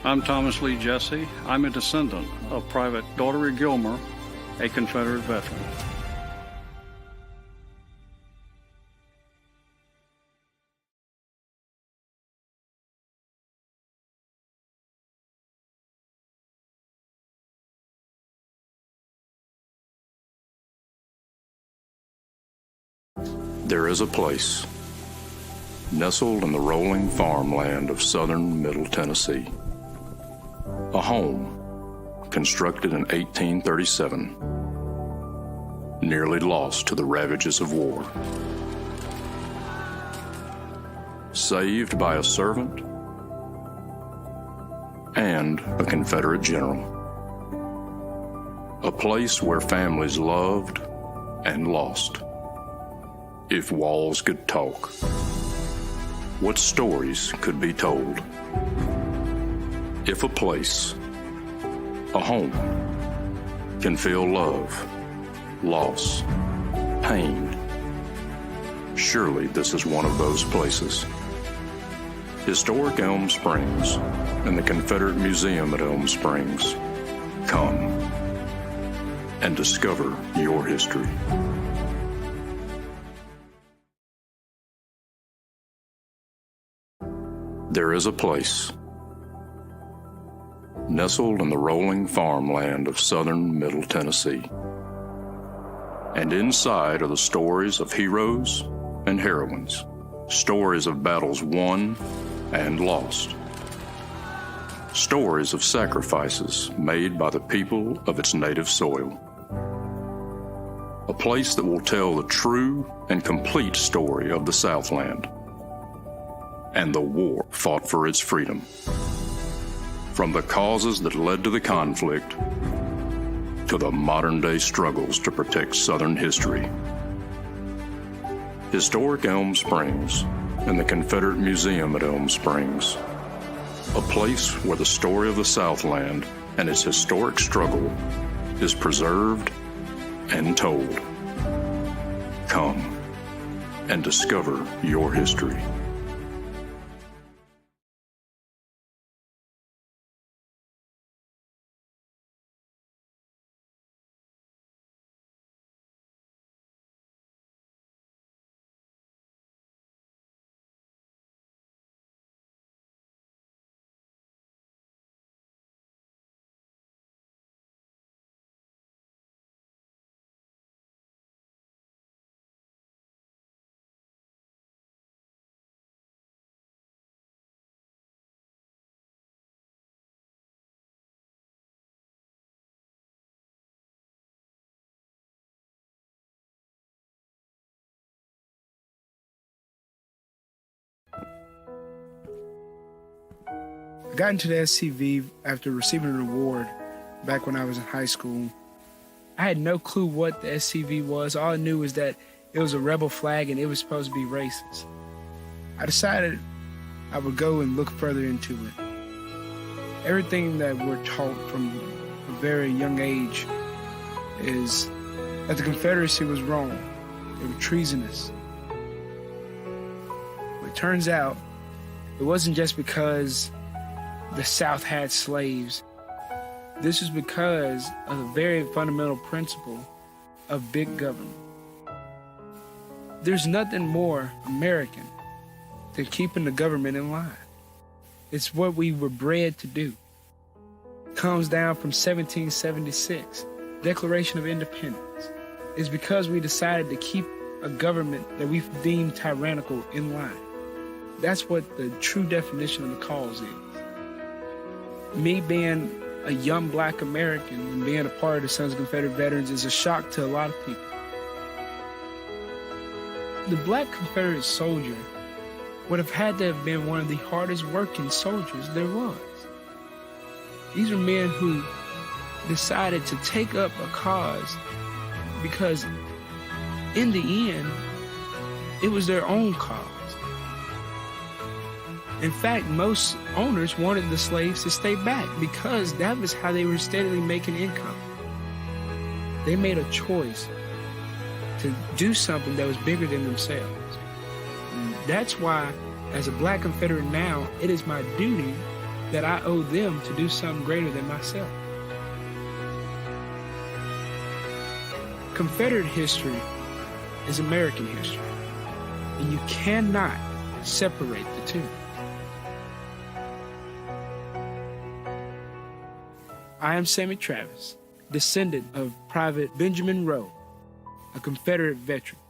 I'm Thomas Lee Jesse. I'm a descendant of Private Daughtery Gilmer, a Confederate veteran. There is a place, nestled in the rolling farmland of southern Middle Tennessee, a home constructed in 1837, nearly lost to the ravages of war. Saved by a servant and a Confederate general. A place where families loved and lost. If walls could talk, what stories could be told? If a place, a home, can feel love, loss, pain, surely this is one of those places. Historic Elm Springs and the Confederate Museum at Elm Springs. Come and discover your history. There is a place, nestled in the rolling farmland of southern Middle Tennessee. And inside are the stories of heroes and heroines, stories of battles won and lost, stories of sacrifices made by the people of its native soil. A place that will tell the true and complete story of the Southland and the war fought for its freedom. From the causes that led to the conflict to the modern-day struggles to protect Southern history. Historic Elm Springs and the Confederate Museum at Elm Springs. A place where the story of the Southland and its historic struggle is preserved and told. Come and discover your history. I got into the SCV after receiving an award back when I was in high school. I had no clue what the SCV was. All I knew was that it was a rebel flag and it was supposed to be racist. I decided I would go and look further into it. Everything that we're taught from a very young age is that the Confederacy was wrong. They were treasonous. But it turns out it wasn't just because the South had slaves. This was because of a very fundamental principle of big government. There's nothing more American than keeping the government in line. It's what we were bred to do. It comes down from 1776, Declaration of Independence. It's because we decided to keep a government that we deemed tyrannical in line. That's what the true definition of the cause is. Me being a young black American and being a part of the Sons of Confederate Veterans is a shock to a lot of people. The black Confederate soldier would have had to have been one of the hardest working soldiers there was. These are men who decided to take up a cause because in the end, it was their own cause. In fact, most owners wanted the slaves to stay back because that was how they were steadily making income. They made a choice to do something that was bigger than themselves. And that's why, as a black Confederate now, it is my duty that I owe them to do something greater than myself. Confederate history is American history, and you cannot separate the two. I am Sammy Travis, descendant of Private Benjamin Rowe, a Confederate veteran.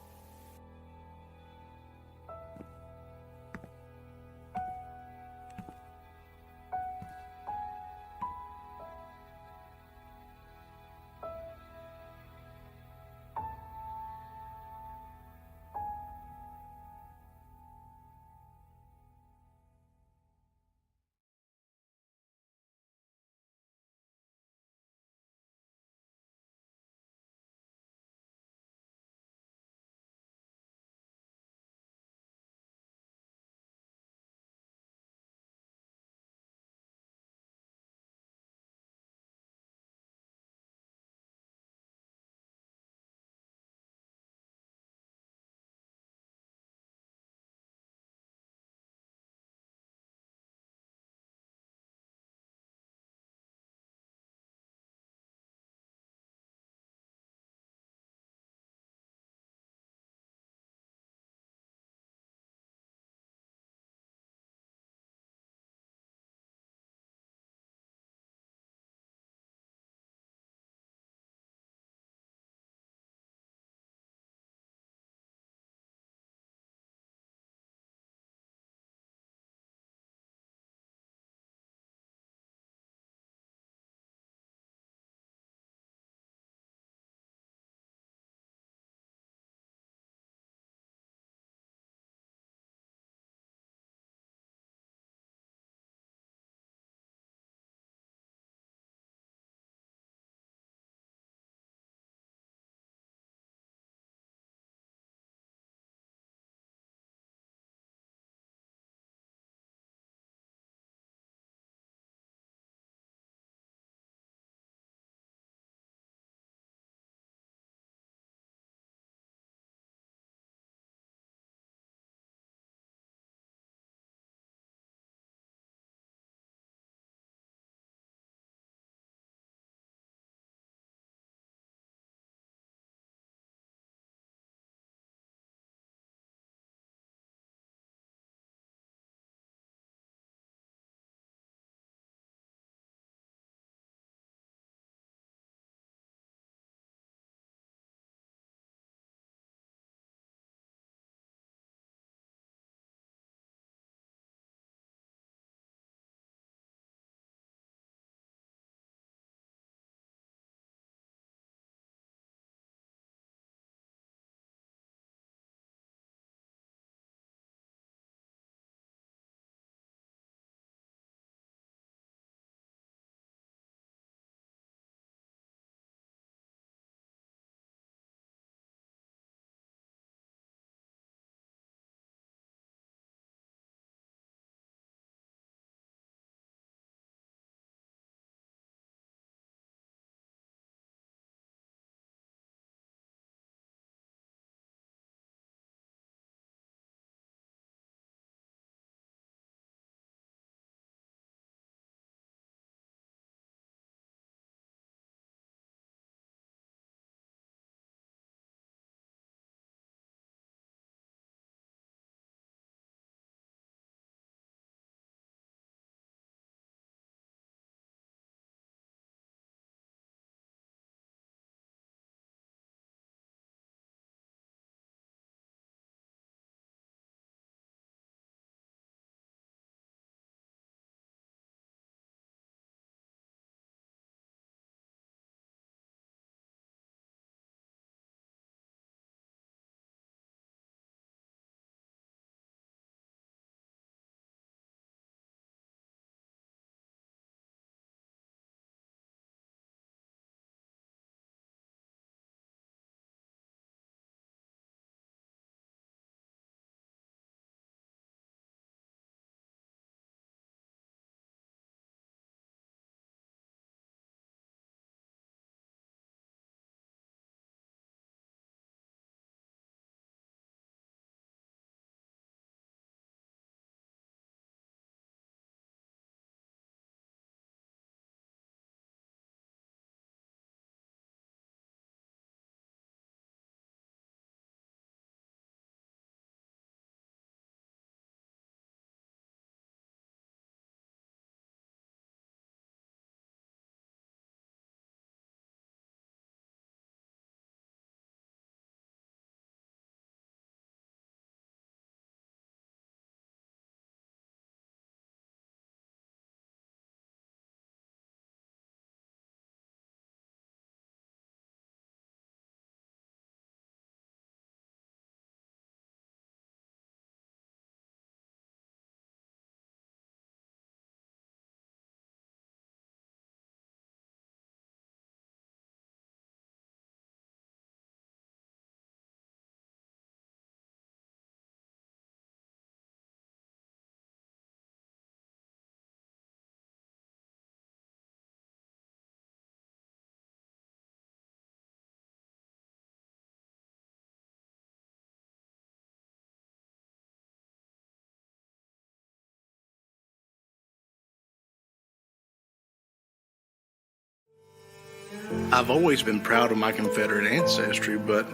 I've always been proud of my Confederate ancestry, but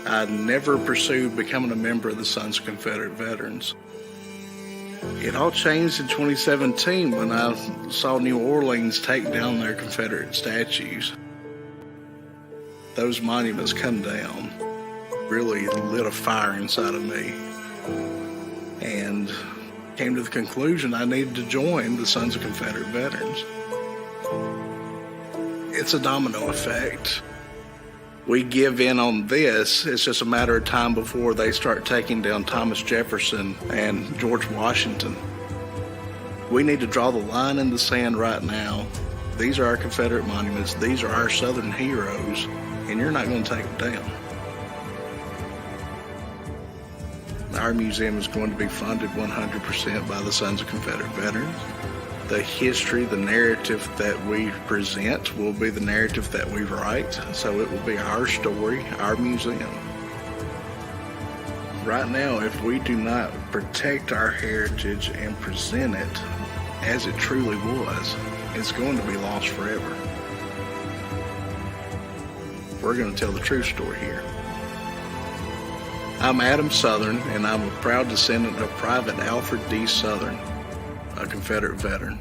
I never pursued becoming a member of the Sons of Confederate Veterans. It all changed in 2017 when I saw New Orleans take down their Confederate statues. Those monuments come down really lit a fire inside of me, and came to the conclusion I needed to join the Sons of Confederate Veterans. It's a domino effect. We give in on this, it's just a matter of time before they start taking down Thomas Jefferson and George Washington. We need to draw the line in the sand right now. These are our Confederate monuments, these are our Southern heroes, and you're not going to take them down. Our museum is going to be funded 100% by the Sons of Confederate Veterans. The history, the narrative that we present will be the narrative that we write, so it will be our story, our museum. Right now, if we do not protect our heritage and present it as it truly was, it's going to be lost forever. We're going to tell the true story here. I'm Adam Southern, and I'm a proud descendant of Private Alfred D. Southern, a Confederate veteran.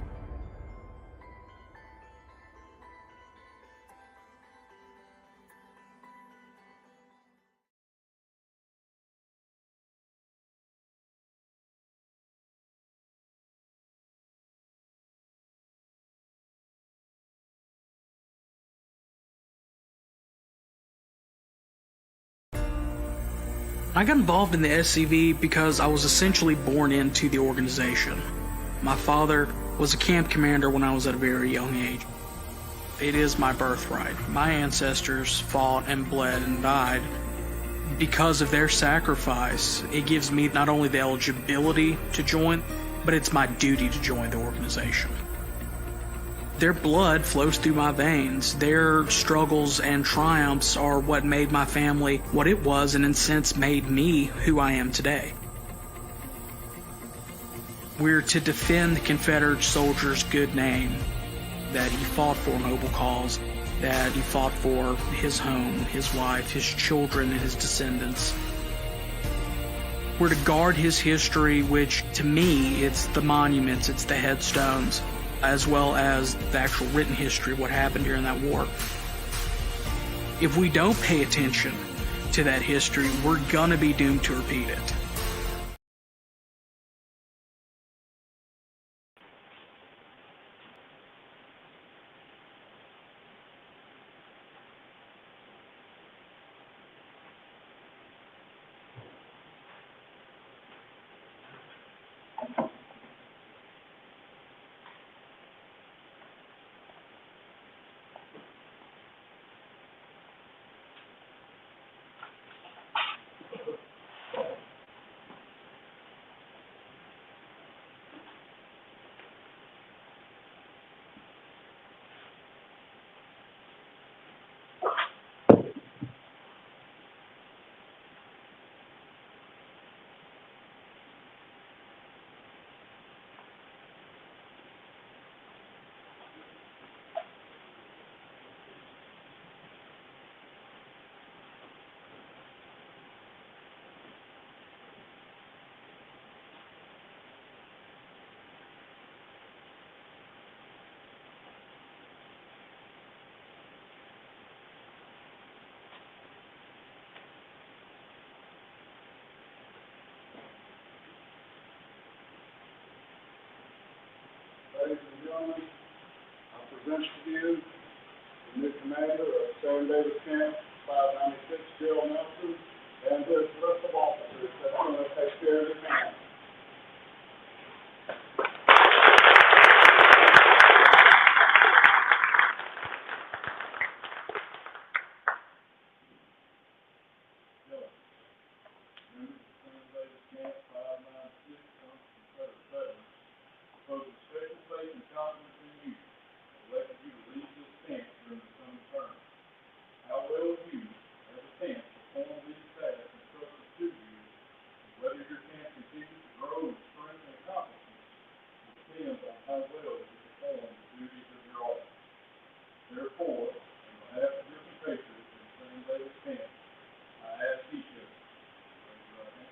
I got involved in the SCV because I was essentially born into the organization. My father was a camp commander when I was at a very young age. It is my birthright. My ancestors fought and bled and died. Because of their sacrifice, it gives me not only the eligibility to join, but it's my duty to join the organization. Their blood flows through my veins. Their struggles and triumphs are what made my family what it was, and in a sense made me who I am today. We're to defend the Confederate soldier's good name, that he fought for a noble cause, that he fought for his home, his wife, his children, and his descendants. We're to guard his history, which to me, it's the monuments, it's the headstones, as well as the actual written history of what happened during that war. If we don't pay attention to that history, we're gonna be doomed to repeat it. Ladies and gentlemen, I present to you the new commander of Sam Davis Camp, 596, Gerald Nelson, and his list of officers that's going to take care of your family. Therefore, on after your compatriots in the same day as camp, I ask each of you, raise your right hand.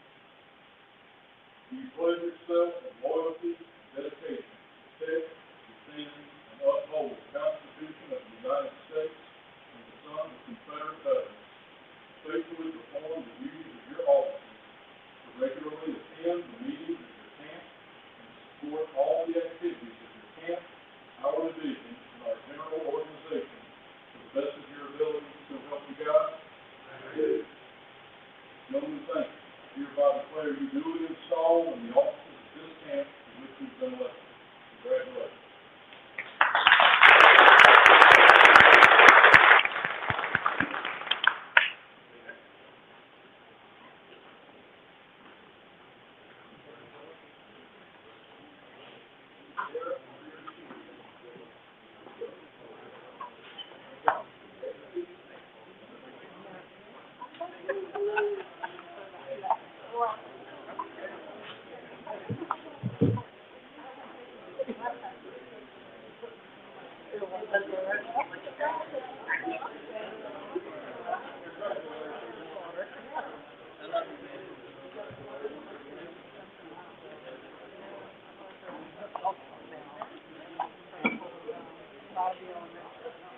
Do you pledge yourself in loyalty and dedication to protect, defend, and uphold the Constitution of the United States and the sons of Confederate veterans, faithfully perform the duties of your offices, to regularly attend the meetings of your camp, and to support all the activities of your camp, our division, and our general organization to the best of your ability, so help you God? I do. Gentlemen, thank you. Hereby declare you duly installed in the offices of this camp to which you've been elected. Congratulations.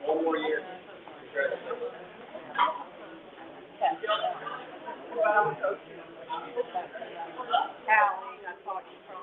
One more year. Callie, I thought you from.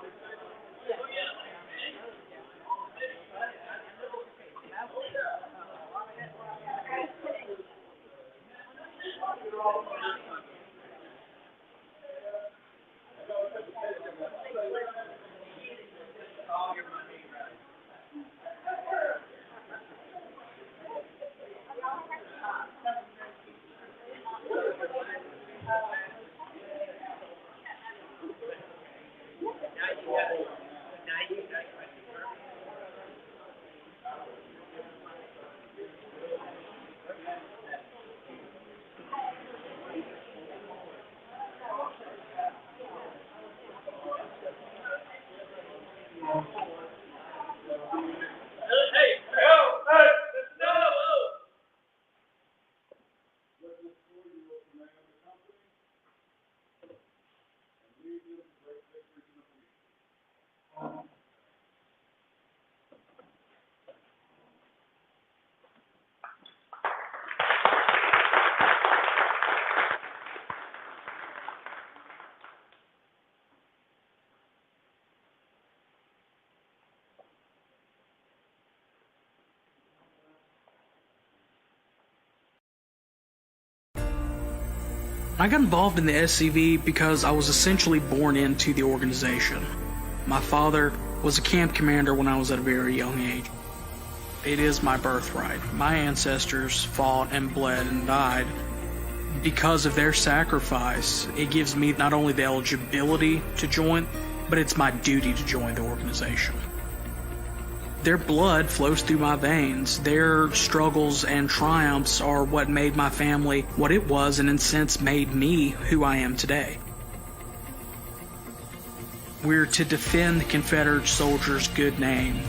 I got involved in the SCV because I was essentially born into the organization. My father was a camp commander when I was at a very young age. It is my birthright. My ancestors fought and bled and died because of their sacrifice. It gives me not only the eligibility to join, but it's my duty to join the organization. Their blood flows through my veins. Their struggles and triumphs are what made my family what it was, and in a sense made me who I am today. We're to defend the Confederate soldier's good name,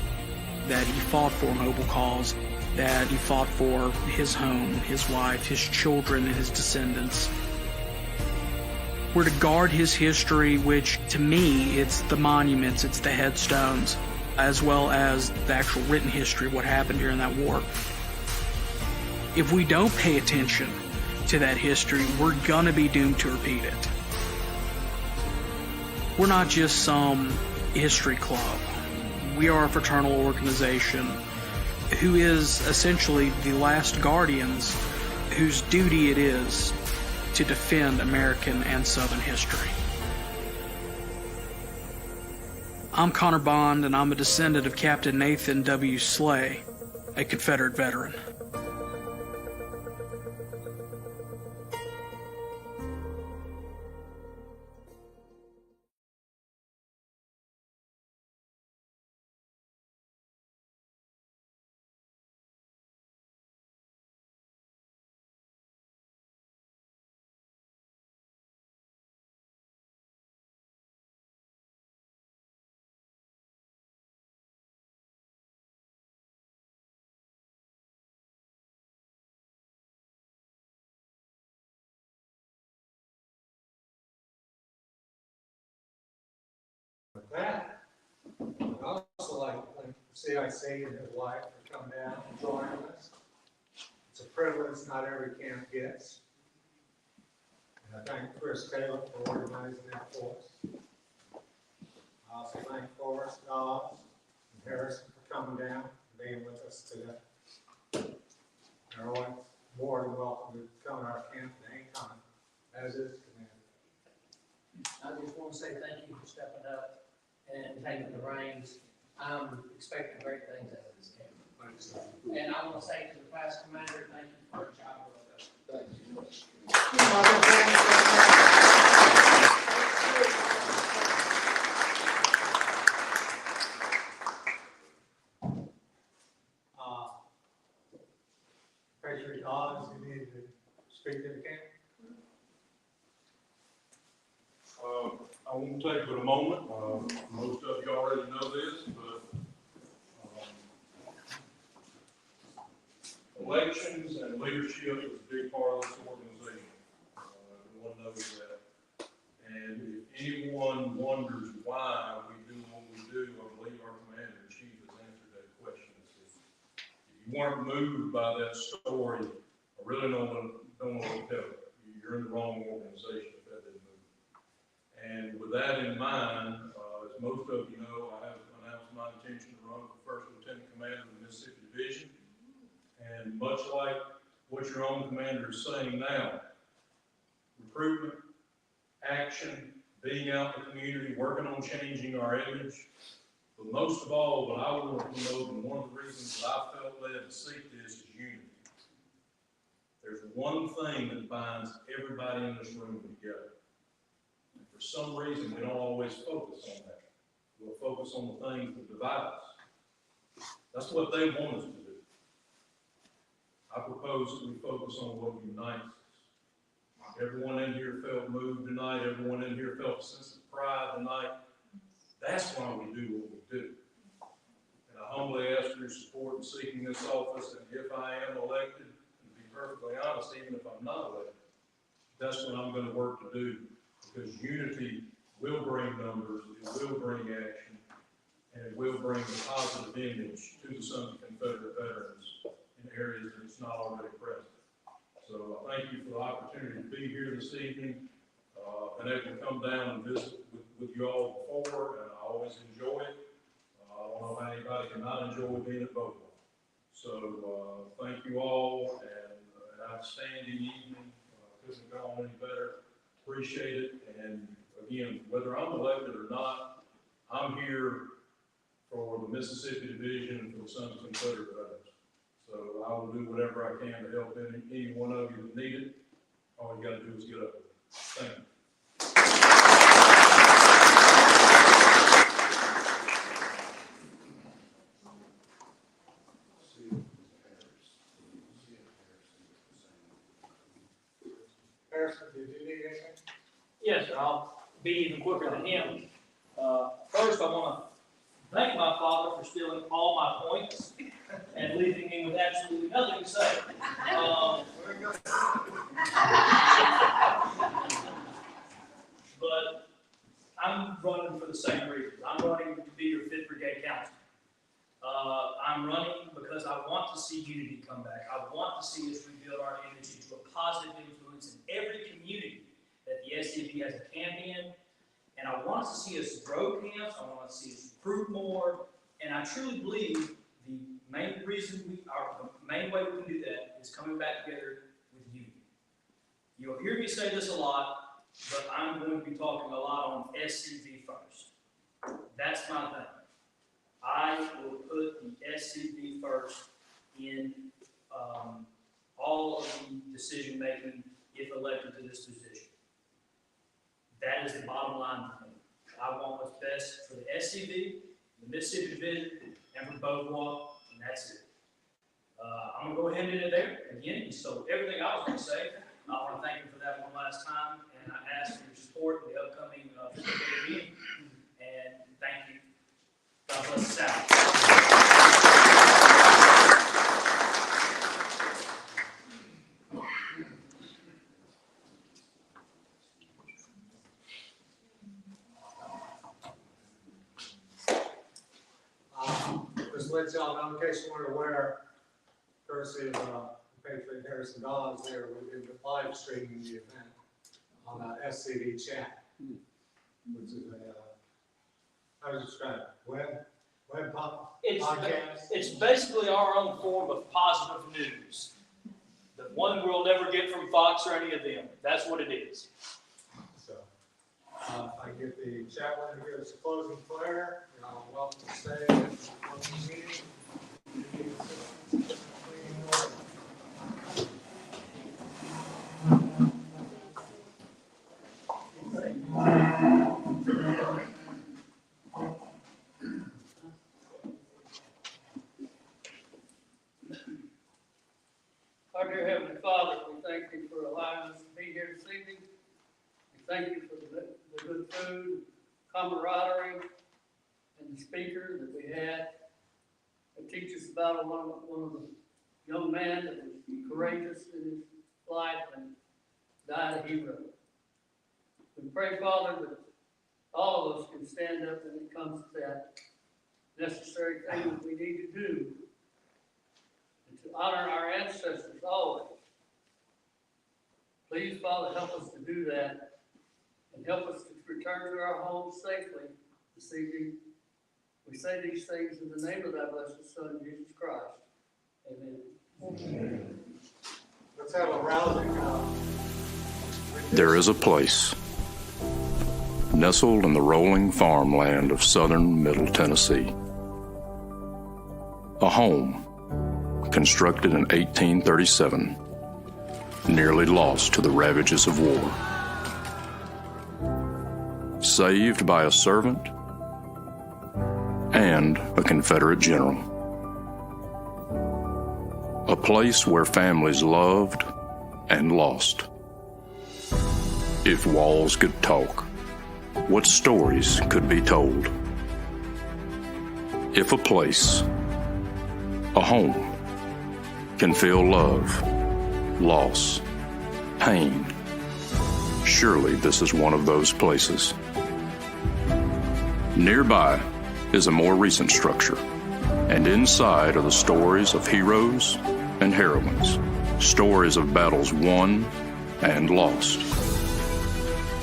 that he fought for a noble cause, that he fought for his home, his wife, his children, and his descendants. We're to guard his history, which to me, it's the monuments, it's the headstones, as well as the actual written history of what happened during that war. If we don't pay attention to that history, we're gonna be doomed to repeat it. We're not just some history club. We are a fraternal organization who is essentially the last guardians whose duty it is to defend American and Southern history. I'm Connor Bond, and I'm a descendant of Captain Nathan W. Slay, a Confederate veteran. that, I'd also like to thank the CIC and his wife for coming down and joining us. It's a privilege not every camp gets. And I thank Chris Taylor for organizing that for us. I also thank Forrest, Dawes, and Harrison for coming down and being with us today. They're always more than welcome to come to our camp at any time, as is Commander. I just want to say thank you for stepping up and taking the reins. I'm expecting great things out of this camp. And I want to say to the past commander, thank you for a job well done. Patriot Dawes, you need to speak to the camp. I won't take but a moment. Most of you already know this, but elections and leadership is a big part of this organization. Everyone knows that. And if anyone wonders why we do what we do, I believe our commander-in-chief has answered that question. If you weren't moved by that story, I really don't know what to tell you. You're in the wrong organization if that didn't move. And with that in mind, as most of you know, I have announced my intention to run for First Lieutenant Commander of the Mississippi Division. And much like what your own commander is saying now, recruitment, action, being out in the community, working on changing our image. But most of all, what I want to promote, and one of the reasons that I felt led to seek this is unity. There's one thing that binds everybody in this room together. And for some reason, we don't always focus on that. We'll focus on the things that divide us. That's what they want us to do. I propose that we focus on what unites us. Everyone in here felt moved tonight. Everyone in here felt a sense of pride tonight. That's why we do what we do. And I humbly ask for your support in seeking this office. And if I am elected, and to be perfectly honest, even if I'm not elected, that's what I'm going to work to do. Because unity will bring numbers, it will bring action, and it will bring a positive image to the Sons of Confederate Veterans in areas that it's not already present. So I thank you for the opportunity to be here this evening. Been able to come down and visit with you all before, and I always enjoy it. I don't know if anybody cannot enjoy being at Beauvoir. So thank you all, and an outstanding evening. Couldn't have gone any better. Appreciate it. And again, whether I'm elected or not, I'm here for the Mississippi Division and for the Sons of Confederate Veterans. So I will do whatever I can to help any one of you that need it. All you got to do is get up. Thank you. Harrison, did you need anything? Yes, sir. I'll be even quicker than him. First, I want to thank my father for stealing all my points and leaving me with absolutely nothing to say. But I'm running for the same reasons. I'm running to be your 5th Brigade Councilman. I'm running because I want to see unity come back. I want to see us rebuild our image into a positive influence in every community that the SCV has a camp in. And I want to see us grow camps. I want to see us recruit more. And I truly believe the main way we can do that is coming back together with unity. You'll hear me say this a lot, but I'm going to be talking a lot on SCV first. That's my thing. I will put the SCV first in all of the decision making if elected to this position. That is the bottom line for me. I want what's best for the SCV, the Mississippi Division, and for Beauvoir, and that's it. I'm going to go ahead and end it there. Again, he stole everything I was going to say. I want to thank him for that one last time, and I ask for your support in the upcoming meeting. And thank you. God bless the South. to let y'all know, in case you weren't aware, courtesy of Patriot Harrison Dobbs there, we've been live streaming the event on SCV chat, which is how to describe it, web podcast. It's basically our own form of positive news. The one we'll never get from Fox or any of them. That's what it is. So, I get the chat one here as a closing prayer. Welcome to stay at the closing meeting. Our dear Heavenly Father, we thank you for allowing us to be here this evening. We thank you for the good food, camaraderie, and the speaker that we had. That teach us about one of the young men that was courageous in his life and died a hero. We pray, Father, that all of us can stand up when it comes to that necessary thing that we need to do and to honor our ancestors always. Please, Father, help us to do that and help us to return to our homes safely this evening. We say these things in the name of thy blessed Son, Jesus Christ. Amen. Amen. Let's have a rousing There is a place nestled in the rolling farmland of southern Middle Tennessee. A home constructed in 1837, nearly lost to the ravages of war. Saved by a servant and a Confederate general. A place where families loved and lost. If walls could talk, what stories could be told? If a place, a home, can feel love, loss, pain, surely this is one of those places. Nearby is a more recent structure, and inside are the stories of heroes and heroines, stories of battles won and lost,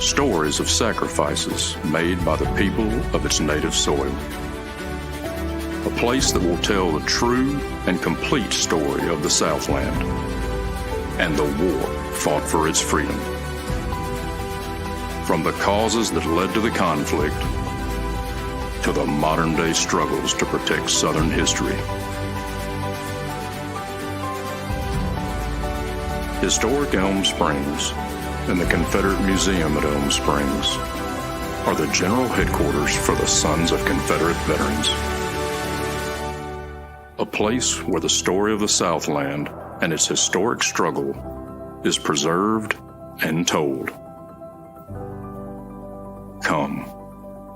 stories of sacrifices made by the people of its native soil. A place that will tell the true and complete story of the Southland and the war fought for its freedom. From the causes that led to the conflict to the modern-day struggles to protect Southern history. Historic Elm Springs and the Confederate Museum at Elm Springs are the general headquarters for the Sons of Confederate Veterans. A place where the story of the Southland and its historic struggle is preserved and told. Come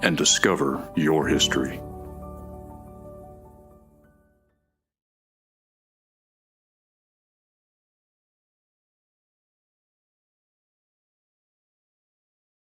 and discover your history.